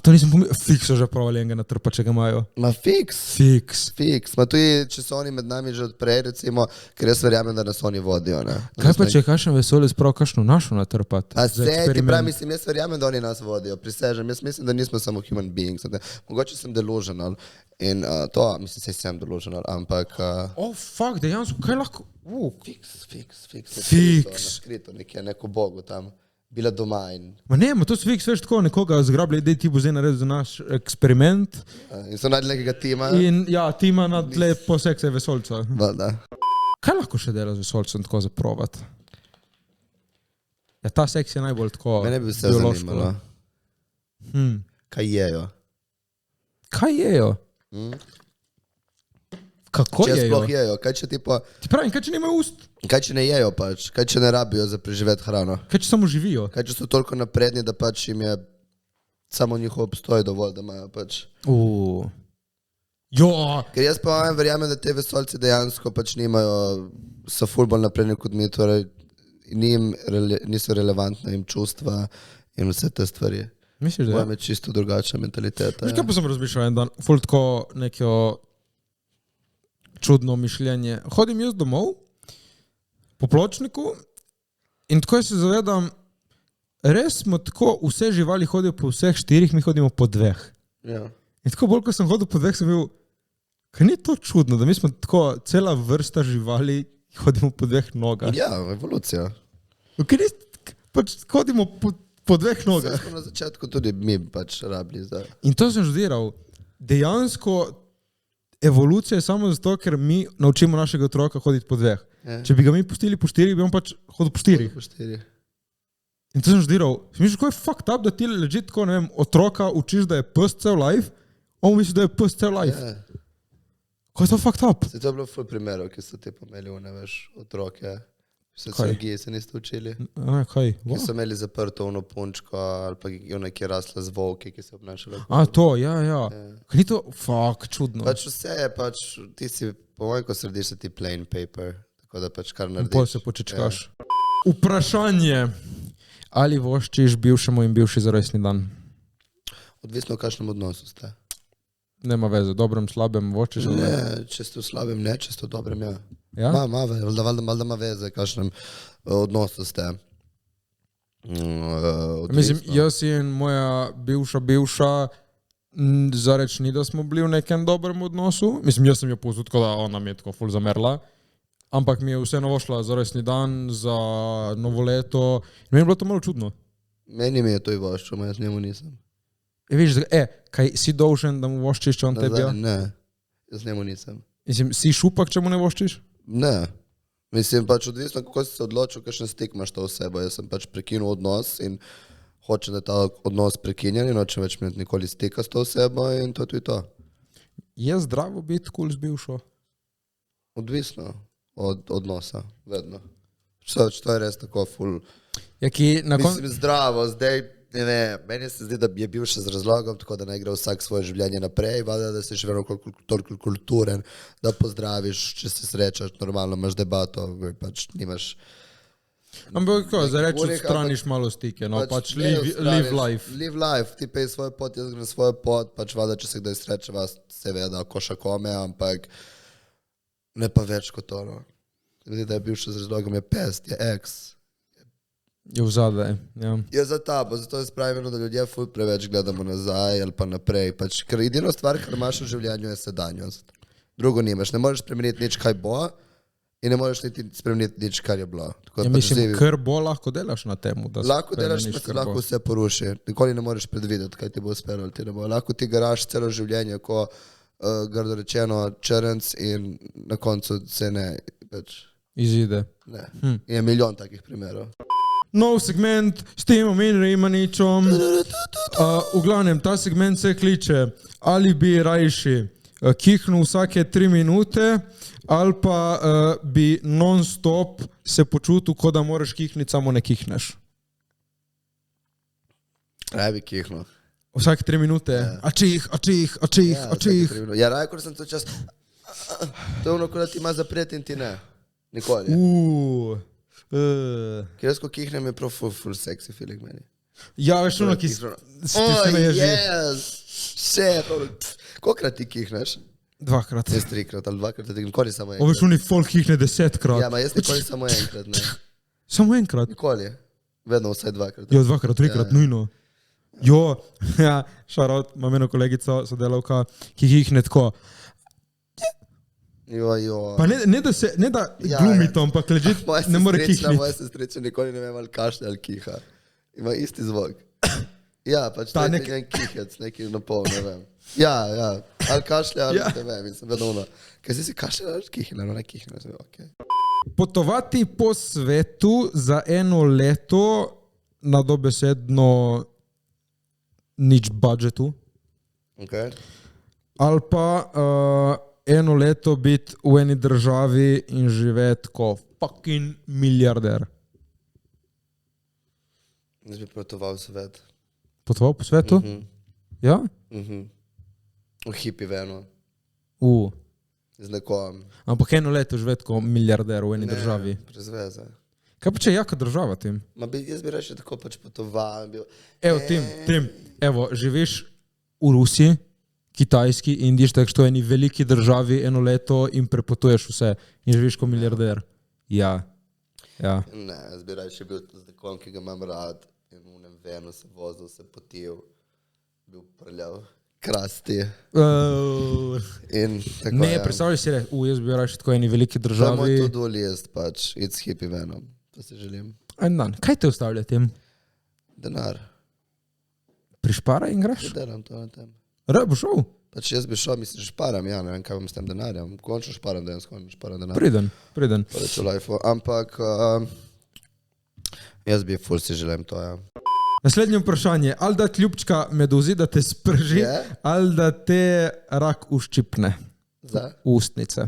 to nisem pomislil. Fiks so že probali enega natrpa, če ga imajo. Ma fiks. Fiks. Ma tudi, če so oni med nami že odprej, recimo, ker jaz verjamem, da nas oni vodijo, ne. Kaj pa, če je kakšen vesolec prav kakšno našo natrpati? A se, ti pravi, mislim, jaz verjamem, da oni nas vodijo, prisežem. Jaz mislim, da nismo samo human beings. Mogoče sem delusional in to, mislim, se sem delusional, ampak... fuck, dejansko, kaj lahko... Fiks. Naskrito, neko bogu tam. Bila doma in... Ma ne, to so fiks, veš tako, nekoga zgrabili, dej ti bo zdaj naredil za naš eksperiment. In so naredili nekega tima. In ja, tima nadle po sekse vesolca. Valda. Kaj lahko še dela z vesolcem tako zaprovat? Ja, ta seks je najbolj tako biološko. Mene bi vse zanimalo. Kaj jejo? Kaj jejo? Kako jejo? Če sploh jejo, kaj če tipo... Ti pravim, kaj če nimajo ust? Kaj če ne jejo pač, kaj če ne rabijo za preživeti hrano? Kaj če samo živijo? Kaj če so toliko napredni, da pač jim je samo njihov obstoj dovolj, da imajo pač. Jo! Ker jaz pa verjamem, da te vesoljci dejansko pač nimajo, so ful bolj napredni kot mi, torej niso relevantne jim čustva in vse te stvari. Misliš, da je? Je čisto drugačna mentaliteta. Veš, kaj pa sem razmišljal en dan? Ful tako neko čudno mišljenje. Hodim jaz domov po pločniku in tako se zavedam, res smo tako, vse živali hodijo po vseh 4, mi hodimo po 2. Ja. In tako bolj, ko sem hodil po 2, sem bil, kaj ni to čudno, da mi smo tako cela vrsta živali, hodimo po 2 nogah. Ja, evolucija. Kaj ni, pač hodimo po 2 nogah. Vse smo na začetku tudi mi pač rabili zdaj. In to sem študiral. Dejansko evolucija je samo zato, ker mi naučimo našega otroka hoditi po 2. Ja. Če bi ga mi pustili po 4, bi on pač hodil po 4. Po 4. In to sem študiral. Misliš, kako je fucked up, da ti legit, ko ne vem, otroka učiš, da je pes cel life, on misli, da je pes cel life. Ja. Ko je to fucked up? Se to je bilo ful primerov, ki so te pomeli v neveš otroke. Sociologije se niste učili. Kaj? Ki so imeli zaprto ono punčko ali pa ona, ki je rasla z volki, ki se obnašala. To, ja. Kaj ni to? Fuck, čudno. Pač vse je pač, ti si, po mojem, ko središ se ti plain paper, tako da pač kar narediš. Pol se počečkaš. Ja. Vprašanje. Ali voščiš bivšemu in bivši za rojstni dan? Odvisno v kakšnem odnosu ste. Nema veze, dobrem, slabem voščiš? Ne, če ste v slabem, ne, če ste v dobrem, ja. Ja? Valjda ima veze, kakšnem odnosu ste. Mislim, jaz in moja bivša zareč ni, da smo bili v nekem dobrem odnosu. Mislim, jaz sem jo povzut, tako da ona mi je tako ful zamerla. Ampak mi je vseeno vošla za rojstni dan, za novo leto. In meni je bilo to malo čudno. Meni mi je to i voščo, jaz njemu nisem. Viš, kaj si dolžen, da mu voščiš, če on tebi? Ne, jaz njemu nisem. Mislim, si šupak, če mu ne voščiš? Ne. Mislim, pač odvisno, kako si se odločil, kakšen stik imaš to osebo. Jaz sem pač prekinul odnos in hočem, da ta odnos prekinjen in hočem več imeti nikoli stika s to osebo in to je tudi to. Je zdravo biti kul z bivšo? Odvisno od odnosa, vedno. To je res tako ful. Mislim, zdravo, zdaj, ne, meni se zdi, da je bil še z razlogom, tako da ne gre vsak svoje življenje naprej, da si še vedno toliko kulturen, da pozdraviš, če se srečaš, normalno imaš debato, pač nimaš... Ampak kako, za reči odstraniš malo stike, no, pač live life. Live life, ti pej svoj pot, jaz grem svoj pot, pač vada, če se kdaj sreče vas, seveda, koša kome, ampak ne pa več kot to, no. Vidi, da je bil še z razlogom, je pest, je ex. Je vzadaj, ja. Je za tabo, zato je spravljeno, da ljudje ful preveč gledamo nazaj ali pa naprej, pač, ker edino stvar, kar imaš v življenju, je sedanjost. Drugo nimaš, ne moreš spremeniti nič, kaj bo in ne moreš niti spremeniti nič, kar je bilo. Ja, mislim, kar bo lahko delaš na temu, da lahko delaš, pa se lahko vse poruši. Nikoli ne moreš predvideti, kaj ti bo uspelo ali ti ne bo. Lahko ti garaš celo življenje, ko grdo rečeno črnc in na koncu se ne več. Izide. Ne. Je milijon takih primerov. Nov segment s Timom in Rimaničom. V glavnem, ta segment se kliče, ali bi rajši kihnil vsake 3 minute ali pa bi non-stop se počutil, kot da moraš kihniti, samo ne kihneš. Raj bi kihnil. Vsake 3 minute. Ačih. Ja, raj, ko sem to čas... To je ono, ko da ti ima zapret in ti ne. Nikoli. Ker jaz, ko kihnem, je prav full sexy feeling meni. Ja, veš ono, ki se naježi. Kolikrat ti kihneš? 2-krat. Jaz 3-krat ali 2-krat, nikoli samo enkrat. O, veš, oni folk kihne 10-krat. Ja, ma jaz nikoli samo enkrat, ne. Samo enkrat? Nikoli. Vedno vsaj 2-krat. Jo, 2-krat, 3-krat, nujno. Jo, ja, šarot, imam eno kolegico, sodelavka, ki kihne tako. Jo. Pa ne da glumi to, ampak legit ne more kihniti. Moja sestrica nikoli ne vem ali kašlja ali kiha. Ima isti zvok. Ja, pač to je nekaj kihec, nekaj napol, ne vem. Ja, ali kašlja ali ne vem, mislim, vedno ono. Kaj si kašlja ali kihne, no ne kihne, ok. Potovati po svetu za 1 leto na dobesedno nič budžetu. Ok. Ali pa 1 leto biti v eni državi in živeti kot fucking milijarder. Jaz bi potoval svet. Potoval po svetu? Ja? V hipi venu. Z nekom. Ampak eno leto živeti kot milijarder v eni državi. Brez veze. Kaj pa če je jaka država tem? Jaz bi rekel tako pač potoval. Evo, Tim, živiš v Rusiji, Kitajski, Indiji, tako što je eni veliki državi eno leto in prepotuješ vse in živiš kot milijarder. Ja. Ne, jaz bi rekel bil z nekom, ki ga imam rad in v nem venu se vozil, se potil, bil prljav. Krasti. Ne, predstavljaj si reči, jaz bi rekel tako eni veliki državi. To je moj to-do list, pač, it's hippie venom, to si želim. En dan, kaj te ustavlja tem? Denar. Prišpara in greš? Delam to na tem. Bo šel? Pač jaz bi šel, mislim, že šparam, ja, ne vem, kaj bom s tem denarjem. Končno šparam denar. Priden. Pač v life, ampak jaz bi ful si želim to, ja. Naslednje vprašanje, ali da ljubčka meduzi, da te sprži, ali da te rak uščipne v ustnice.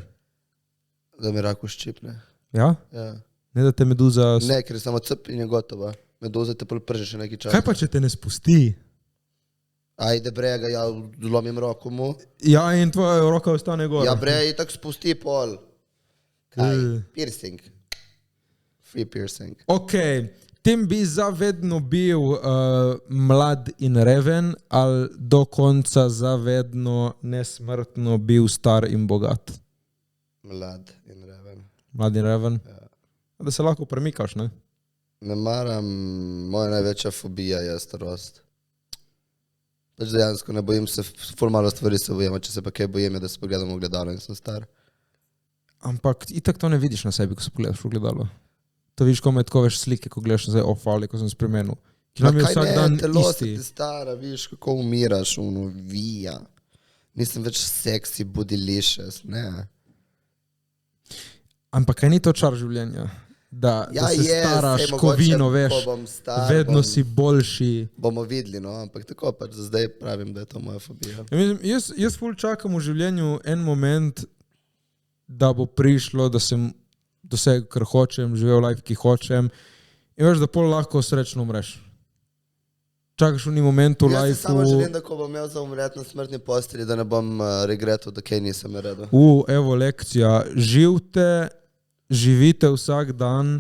Da mi rak uščipne. Ja? Ja. Ne da te meduza... Ne, ker je samo cep in je gotova. Meduza te prži še nekaj časa. Kaj pa, če te ne spusti? Ajde brega, ja lomim roko mu. Ja, in tvoja roka ostane gor. Ja, brega, tak spusti pol. Kaj? Piercing. Free piercing. Okej. Tim bi zavedno bil mlad in reven, ali do konca zavedno nesmrtno bil star in bogat? Mlad in reven. Mlad in reven? Ja. Da se lahko premikaš, ne? Ne maram, moja največja fobija je starost. Pač dejansko ne bojim se, ful malo stvari se bojim, če se pa kaj bojim je, da se pogledam v gledalo in sem star. Ampak itak to ne vidiš na sebi, ko se pogledaš v gledalo. To vidiš, ko me tako veš slike, ko gledaš nazaj, fali, ko sem spremenil. Ma kaj ne, telo se ti stara, vidiš, kako umiraš, vija. Nisem več seksi, budilicious, ne. Ampak kaj ni to čar življenja? Da se staraš, ko vino, veš, vedno si boljši. Bomo videli, no, ampak tako pač za zdaj pravim, da je to moja fobija. Jaz ful čakam v življenju en moment, da bo prišlo, da sem dosegel, kar hočem, živel life, ki hočem in veš, da pol lahko srečno umreš. Čakaš v ni momentu life. Jaz si samo želim, da ko bom imel za umret na smrtni postelji, da ne bom regretal, da kaj nisem naredil. Evo lekcija. Živite vsak dan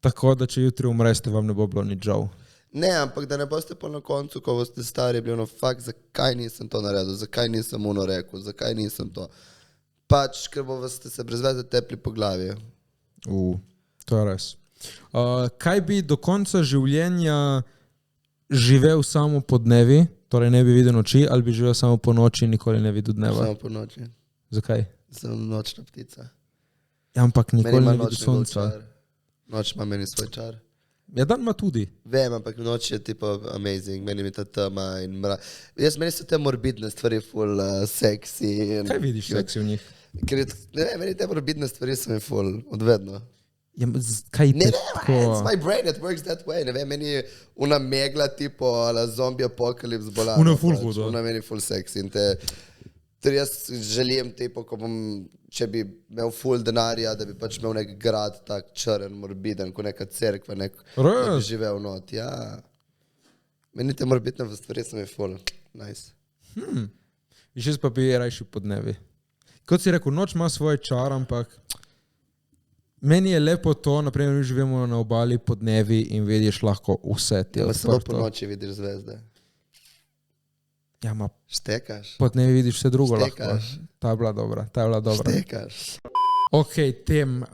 tako, da če jutri umreste, vam ne bo bilo nič žal. Ne, ampak da ne boste pa na koncu, ko boste stari, bili fakt, zakaj nisem to naredil, zakaj nisem rekel, zakaj nisem to. Pač, ker boste se brez veze tepli po glavi. To je res. Kaj bi do konca življenja živel samo po dnevi, torej ne bi videl noči, ali bi živel samo po noči in nikoli ne videl dneva? Samo po noči. Zakaj? Sem nočna ptica. Ja, ampak nikoli ne videl sonca. Noč ima meni svoj čar. Ja, dan ima tudi. Vem, ampak noč je tipo amazing, meni mi ta tema in meni so te morbidne stvari ful seksi. Kaj vidiš seksi v njih? Ker meni te morbidne stvari so mi ful, odvedno. Ja, kaj te tako? It's my brain, it works that way. Ne vem, meni je una megla tipo ala zombie apokalips bola. Una ful hudo. Una meni ful seksi in ter jaz želim tipo, ko bom, če bi imel ful denarja, da bi pač imel nek grad tak črn, morbiden, ko neka cerkva, da bi živel not, ja. Meni te morbidne stvari so mi ful, nice. Viš pa bi rajši po dnevi. Kot si rekel, noč ima svoj čar, ampak meni je lepo to, naprimer, mi živimo na obali po dnevi in vidiš lahko vse te odprto. Samo po noči vidiš zvezde. Ja, ma štekaš. Po dnevi vidiš vse drugo štekaš. Lahko. Ta je bila dobra. Štekaš. Ok, Tim,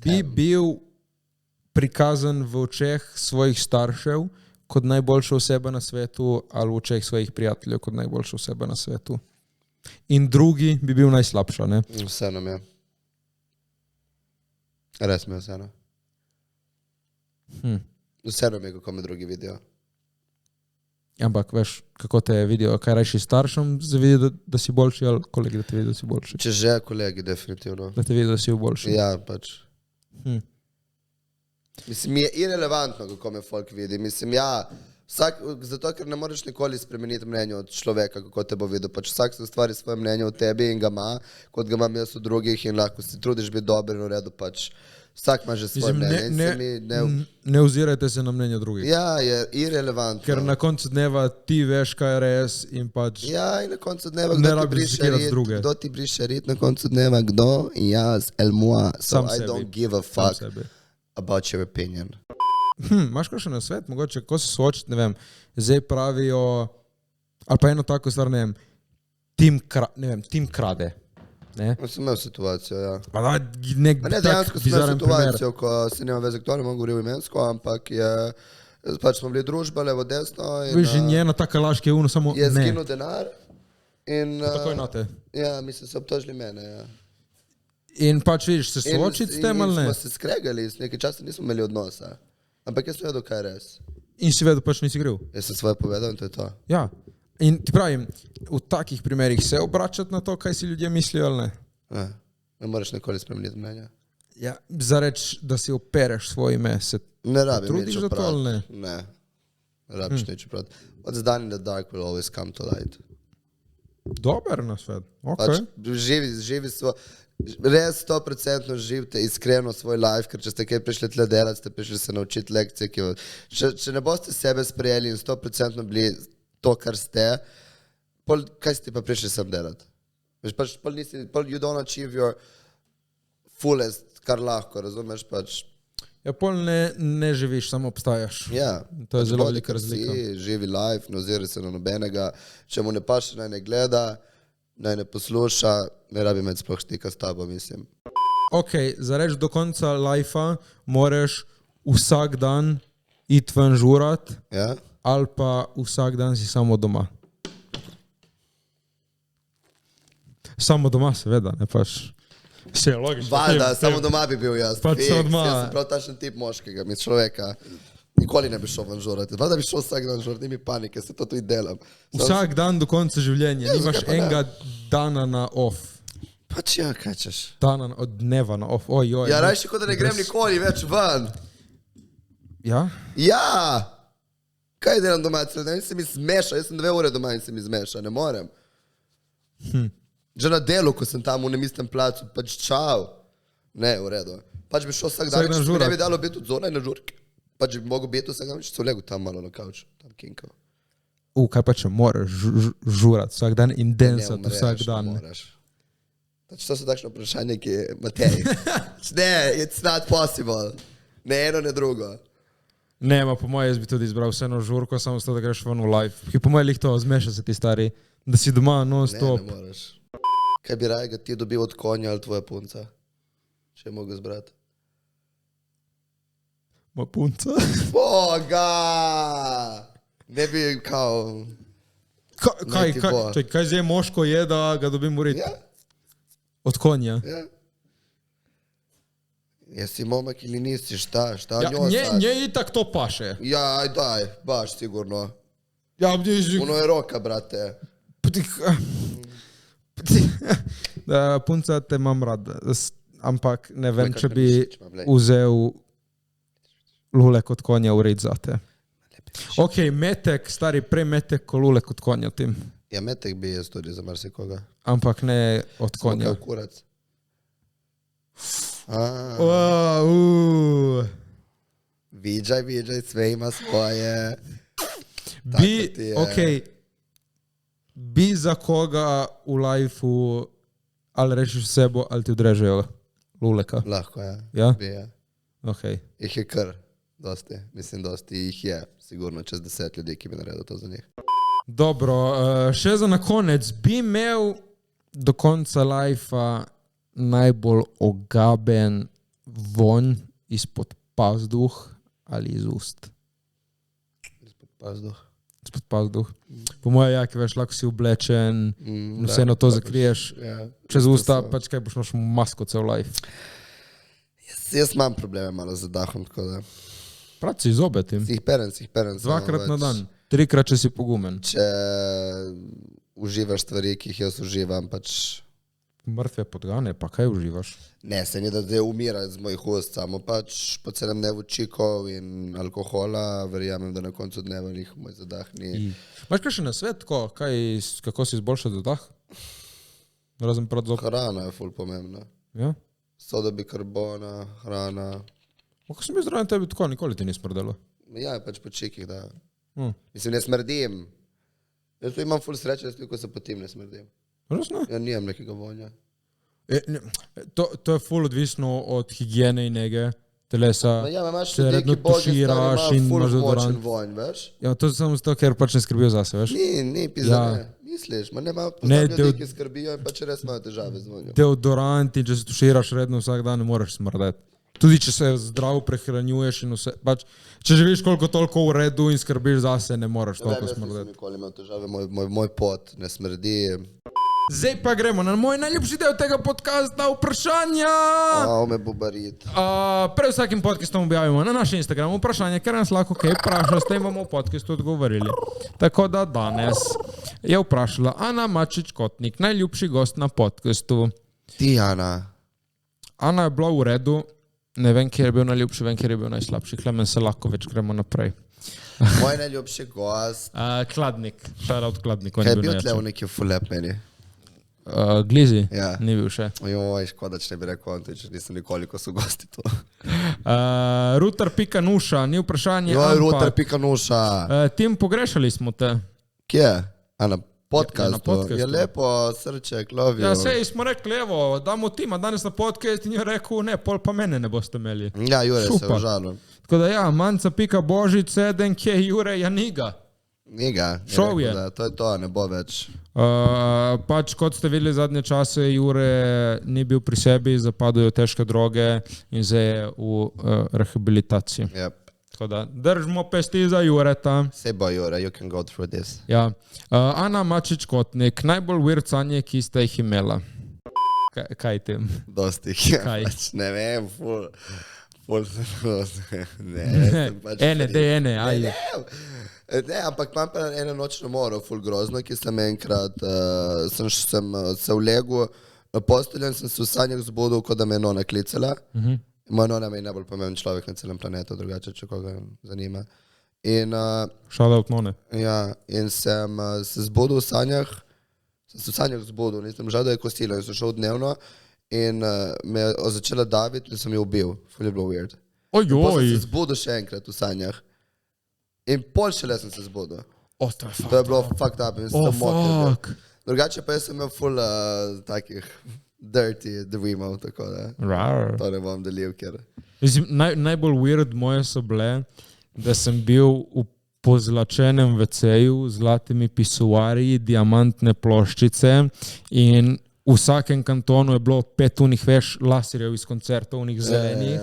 bi bil prikazan v očeh svojih staršev kot najboljša oseba na svetu ali v očeh svojih prijateljev kot najboljša oseba na svetu? In drugi bi bil najslabša, ne? Vseeno mi je. Res mi je vseeno. Vseeno mi je, kako me drugi vidijo. Ampak veš, kako te vidijo, kaj rajši staršem zavidi, da si boljši, ali kolegi, da te vidijo, da si boljši? Če že kolegi, definitivno. Da te vidijo, da si boljši? Ja, pač. Mislim, mi je irelevantno, kako me folk vidi. Mislim, ja, Zato, ker ne moreš nikoli spremeniti mnenja od človeka, kako te bo videl. Pač vsak se ustvari svoje mnenje o tebi in ga ima, kot ga imam jaz o drugih in lahko se trudiš biti dober in v redu. Pač vsak ima že svoje mnenje. Ne ozirajte se na mnenje drugih. Ja, je irelevantno. Ker na koncu dneva ti veš, kaj je res in pač... Ja, in na koncu dneva kdo ti briše rit na koncu dneva, kdo? Jaz, el moi. So I don't give a fuck about your opinion. Imaš kaj še na svet? Mogoče, ko se soočiti, ne vem, zdaj pravijo, ali pa eno tako stvar, ne vem, tim krade. Ne? Sem imel situacijo, ja. Pa da, dejansko sem imel situacijo, ko se nema veze, kdo ne bom govoril imensko, ampak pač smo bili družba, levo, desno. Veš, njena taka laž, ki je uno samo je zginil denar. In, tako imate? Ja, mislim, so obtožili mene, ja. In pač vidiš, se soočiti s tem ali ne? In smo se skregali, nekaj časa nismo imeli odnosa. Ampak jaz sem vedel, kaj je res. In si vedel, pač nisi griv? Jaz sem svoje povedal in to je to. Ja. In ti pravim, v takih primerih se obračati na to, kaj si ljudje mislijo ali ne? Ne moreš nikoli spremeniti mnenja. Ja, zareč, da si opereš svoje ime, se trudiš za to ali ne? Ne, rabiš nič opraviti. What's done in the dark will always come to light. Dober na svet, Pač živi svoj... Res 100% živite iskreno svoj life, ker če ste kaj prišli tle delati, ste prišli se naučiti lekcije, če ne boste sebe sprejeli in 100% bili to, kar ste, kaj ste pa prišli sem delati? Pač you don't achieve your fullest, kar lahko, razumeš pač? Ja, pol ne živiš, samo obstajaš. Ja. To je zelo velika razlika. Živi life, ne oziraj se na nobenega, če mu ne paše, naj ne gleda, naj ne posluša, ne rabi imeti sploh stika s tabo, mislim. Ok, za reč do konca lajfa moraš vsak dan iti ven žurat, ja? Ali pa vsak dan si samo doma. Samo doma seveda, ne pač. Vse je logično. Valjda, samo doma bi bil jaz. Pač samo doma. Jaz sem prav tačen tip moškega, človeka. Nikoli ne bi šel ven žurati. Valjda bi šel vsak dan žurati, ni mi panike, se to tudi delam. Vsak dan do konca življenja, nimaš enega dana na off. Pač ja, kaj češ? Dana od dneva na off, ojoj. Ja, rajši kot da ne grem nikoli več ven. Ja? Ja! Kaj delam doma? Ne se mi zmeša, jaz sem 2 ure doma in se mi zmeša, ne morem. Že na delu, ko sem tam v nemistem placu, pač čau. Ne, v redu. Pač bi šel vsak dan, če mi ne bi dalo biti od zona in na žurke. Pač bi mogel biti vsak dan, če so legu tam malo na kauču, tam kinkal. Kaj pa če moraš žurati vsak dan in densati vsak dan? Ne moraš. Pač to so takšno vprašanje, ki je Matej. Ne, it's not possible. Ne eno, ne drugo. Ne, ma po moje jaz bi tudi izbral vseeno žurko, samo s to, da greš ven v live. Ki po moje lih to zmeša se ti stari, da si doma non-stop. Ne, ne moraš. Kaj bi raje ga ti dobil od konja ali tvoja punca? Če je mogel zbrati. Ma punca? Boga! Ne bi kao... Kaj zdaj moško je, da ga dobim urit? Ja. Od konja? Ja. Jesi momak ili nisi, šta ja, njo sad? Nje itak to paše. Ja, daj, baš sigurno. Ja, ono je roka, brate. Punca te imam rad, ampak ne vem, če bi vzel lulek od konja urit zate. Ok, metek, stari, prej metek ko lulek od konja tim. Ja, metek bi jaz tudi za marsikoga. Ampak ne od konja. Smokaj kurac. Vidžaj, sve ima svoje. Bi za koga v lajfu ali rešiš sebo, ali ti odrežejo luleka? Lahko, ja. Ja? Bi, ja. Ok. Ih je kar, dosti. Mislim, dosti jih je. Sigurno čez 10 ljudi, ki bi naredil to za njih. Dobro, še za na konec. Bi imel do konca lajfa najbolj ogaben vonj izpod pazduh ali iz ust? Izpod pazduh. Izpod pazduh. Po moje jaki veš, lahko si oblečen, vseeno to zakriješ. Čez usta, pač kaj boš nošel masko cel life. Jaz imam probleme malo z dahom, tako da... Prav si zobetim. Si jih perem. 2-krat na dan, 3-krat, če si pogumen. Če uživaš stvari, ki jih jaz uživam, pač mrtve podgane, pa kaj uživaš? Ne, se ni da zdaj umira z mojih ust, samo pač po celem dnevu čikov in alkohola, verjamem, da na koncu dneva njih moj zadah ni. Imaš kaj še na svet, kako si izboljšati zadah? Razen prav zopet. Hrana je ful pomembna. Ja? Soda bikarbona, hrana. Ko sem bil zraven tebi tako, nikoli ti ni smrdelo. Ja, pač po čikih, da. Mislim, ne smrdim. Jaz tu imam ful sreče, da ko se potem ne smrdim. Resno? Ja, nijem nekega vonja. To je ful odvisno od higiene in nege telesa. Ja, imaš se redno tuširaš in imaš močen vonj, veš? Ja, to je samo zato, ker pač ne skrbijo zase, veš? Ni, pizda, ne. Misliš, ma nema ljudi, ki skrbijo in pač res imajo težave z vonjem. Deodorant in če se tuširaš redno vsak dan, ne moreš smrdeti. Tudi če se zdravo prehranjuješ in vse, pač, če živiš koliko toliko v redu in skrbiš zase, ne moreš toliko smrdeti. Jaz nisem nikoli imel težave, moj pot ne smrdi. Zdaj pa gremo na moj najljubši del tega podcasta, vprašanja! Me bo barit. Pred vsakim podcastom objavimo na naš Instagram vprašanje, ker nas lahko kaj vpraša, s tem bomo v podcastu odgovorili. Tako da danes je vprašala Ana Mačič-Kotnik, najljubši gost na podcastu. Ti, Ana. Ana je bila v redu. Ne vem, kjer je bil najljubši, vem, kjer je bil najslabši. Klemen se lahko več gremo naprej. Moj najljubši gost. Kladnik. Shoutout Kladnik. Kaj je bil tle v neki fulep meni? Glizi? Ja. Ni bil še. Joj, škoda, če ne bi rekel, če nisem nikoliko so gosti to. Rutar.nuša, ni vprašanje. Joj, Rutar.nuša. Tim, pogrešali smo te. Kje? Na podcastu. Je lepo, srček, love you. Ja, sej smo rekli, evo, damo Tima danes na podcast in je rekel, ne, pol pa mene ne boste imeli. Ja, Jure se užalil. Tako da ja, Manca.Božič 7, kje je Jure Janiga. Niga. Šov je. To je to, ne bo več. Pač kot ste videli zadnje čase, Jure ni bil pri sebi, zapadel je težke droge in zdaj je v rehabilitaciji. Yep. Tako da držimo pesti za Jureta. Se bo, Jure, you can go through this. Ja. Ana Mačič-Kotnik, najbolj weird sanje, ki ste jih imela. Kaj tem? Dosti jih je. Kaj? Pač ne vem, ful. Ene, ajde. Ne, ampak imam pa eno nočno moro, ful grozno, ki sem enkrat, sem se vlegel na posteljo in sem se v sanjah zbudil, kot da me je nona klicala. Moja nona me je najbolj pomemben človek na celem planetu, drugače, če koga zanima. Shoutout none. Ja, in sem se zbudil v sanjah, zbudil, nisem žal, da je kosilo in sem šel dnevno in me je začela daviti in sem jo ubil. Ful je bilo weird. Ojoj. Potem sem se zbudil še enkrat v sanjah in pol šele sem se zbudil. To je bilo fucked up in sem motil. Drugače pa jaz sem imel ful takih dirty dreamov, tako da to ne bom delil, ker... Najbolj weird moje so bile, da sem bil v pozlačenem WC-ju, zlatimi pisuarji, diamantne ploščice in v vsakem kantonu je bilo 5 unih laserjev iz koncertov, unih zelenih,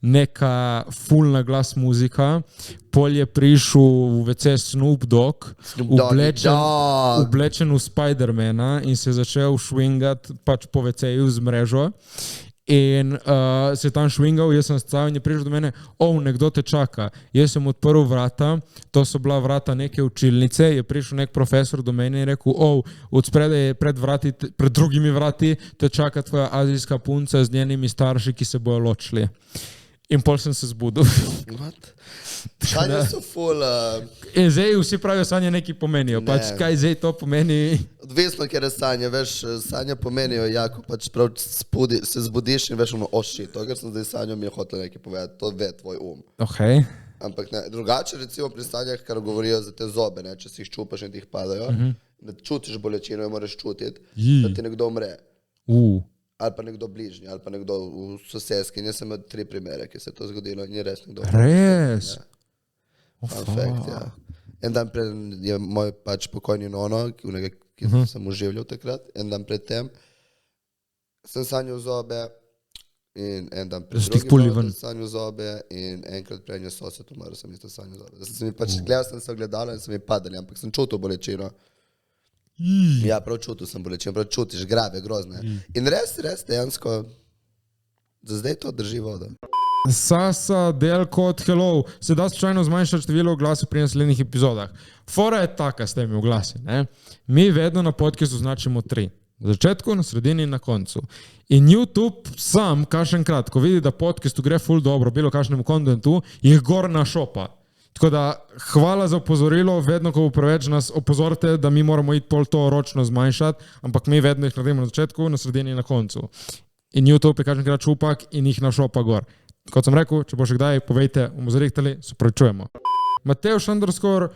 neka full na glas muzika, pol je prišel v WC Snoop Dogg, oblečen v Spidermana in se začel švingati pač po WC-ju z mrežo. In se tam švingal, jaz sem stal in je prišel do mene, nekdo te čaka. Jaz sem odprl vrata, to so bila vrata neke učilnice, je prišel nek profesor do mene in rekel, od spredaj pred drugimi vrati te čaka tvoja azijska punca z njenimi starši, ki se bojo ločili. In pol sem se zbudil. What? Sanje so ful... In zdaj vsi pravijo, sanje nekaj pomenijo. Pač kaj zdaj to pomeni? Odvisno, kjer je sanje. Veš, sanje pomenijo jako, pač prav se zbudiš in veš ono, shit, to, ker sem zdaj sanjo, mi je hotel nekaj povedati, to ve tvoj Okay. Ampak ne, drugače recimo pri sanjah, kar govorijo za te zobe, ne, če si jih čupaš in ti jih padajo, da čutiš bolečino in moraš čutiti, da ti nekdo umre. Ali pa nekdo bližnji, ali pa nekdo v sosedski. Jaz sem imel 3 primere, ki se je to zgodilo in je res nekdo. Res? Ja. Fun fact, ja. En dan pred je moj pač pokojni nono, ki sem uživljal takrat, en dan pred tem sem sanjal zobe in en dan pred drugim sanjal zobe in enkrat pred njo sosed umrl, sem isto sanjal zobe. Sem mi pač gledal, sem se ogledalo in sem mi padali, ampak sem čutil bolečino. Ja, prav čutil sem bolečino, prav čutiš grave, grozne. In res, dejansko, za zdaj to drži voda. Sasa, Delko, hello, se da slučajno zmanjšati število oglasov pri naslednjih epizodah. Fora je taka s temi oglasi, ne? Mi vedno na podcastu značimo 3. Na začetku, na sredini in na koncu. In YouTube sam, kakšenkrat, ko vidi, da podcastu gre ful dobro, bilo kakšnemu kontentu, jih gor našopa. Tako da, hvala za opozorilo, vedno, ko bo preveč nas opozorite, da mi moramo iti pol to ročno zmanjšati, ampak mi vedno jih naredimo na začetku, na sredini in na koncu. In YouTube je kaženkrat šupak in jih našopa gor. Kot sem rekel, če bo še kdaj, povejte, bomo zrihtali, se pravičujemo. Mateusz _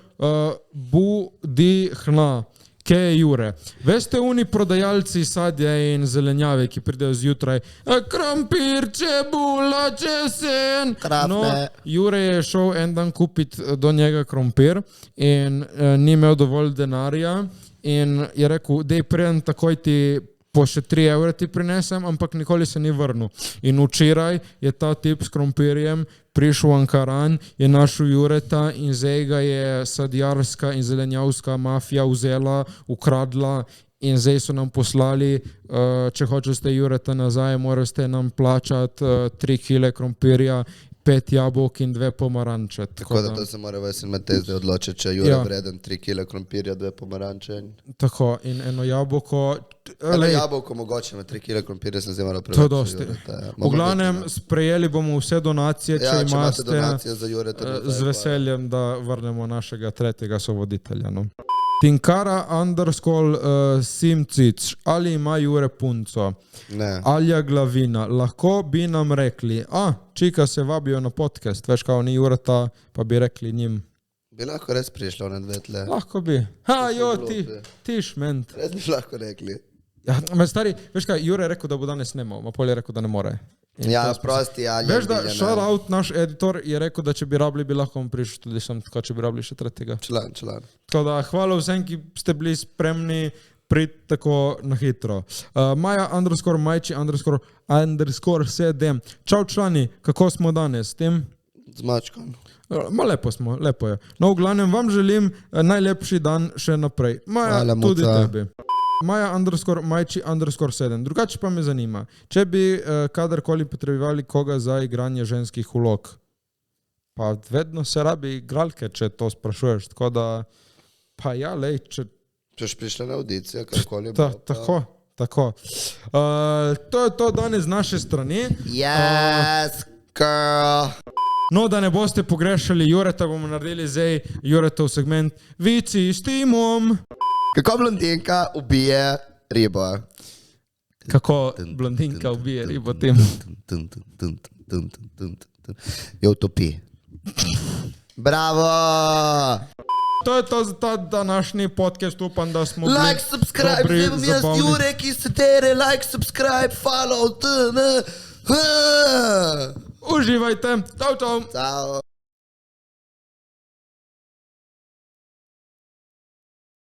Budihna, kje je Jure? Veste, oni prodajalci sadja in zelenjave, ki pridejo zjutraj, krompir, čebula, česen. No, Jure je šel en dan kupiti do njega krompir in ni imel dovolj denarja in je rekel, dej preden takoj ti po še 3 evre ti prinesem, ampak nikoli se ni vrnil. In včeraj je ta tip s krompirjem prišel v Ankaran, je našel Jureta in zdaj ga je sadjarska in zelenjavska mafija vzela, ukradla in zdaj so nam poslali, če hočete Jureta nazaj, morate nam plačati 3 kile krompirja, 5 jabolk in 2 pomaranče. Tako da to se mora Veselj Matej zdaj odločiti, če Jure vreden 3 kile krompirja, 2 pomaranče. Tako, in eno jabolko... Eno jabolko mogoče na 3 kile krompirja sem zdaj malo preveč. To dosti. V glavnem, sprejeli bomo vse donacije, če imate donacije za Jureta, z veseljem, da vrnemo našega 3. sovoditelja. No? Tinkara _ Simcic, ali ima Jure punco? Ne. Alja Glavina, lahko bi nam rekli, čika se vabijo na podcast, veš kao ni Jureta, pa bi rekli njim. Bi lahko res prišlo na 2 tle. Lahko bi. Ti šment. Res bi lahko rekli. Ja, stari, veš kaj, Jure je rekel, da bo danes snemal, ma pol je rekel, da ne more. Ja, sprosti, Alja. Veš, da shout out naš editor je rekel, da če bi rabili, bi lahko prišel tudi sem, tako če bi rabili še 3. Član. Tako da, hvala vsem, ki ste bili spremni priti tako na hitro. Maja _ Majči _ sedem. Čau člani, kako smo danes s tem? Z mačkom. Lepo smo, lepo je. No, v glavnem vam želim najlepši dan še naprej. Maja, hvala, tudi tebi. Maja _ Majči _ sedem. Drugače pa me zanima, če bi kadarkoli potrebovali koga za igranje ženskih vlog. Pa vedno se rabi igralke, če to sprašuješ. Tako da, pa ja, lej, če... Češ prišla na audicijo, karkoli bo. Tako. To je to danes z naše strani. Yes, girl. No, da ne boste pogrešali Jureta, bomo naredili zdaj Juretov segment Vici s Timom. Kako blondinka ubije ribo? Kako blondinka ubije ribo, Tim? Jo utopi. Bravo! To je to za ta današnji podcast, upam, da smo bili like, subscribe, dobri, zabavni. Like, Jure, ki se tere, like, subscribe, follow, Uživajte, čau. Ciao.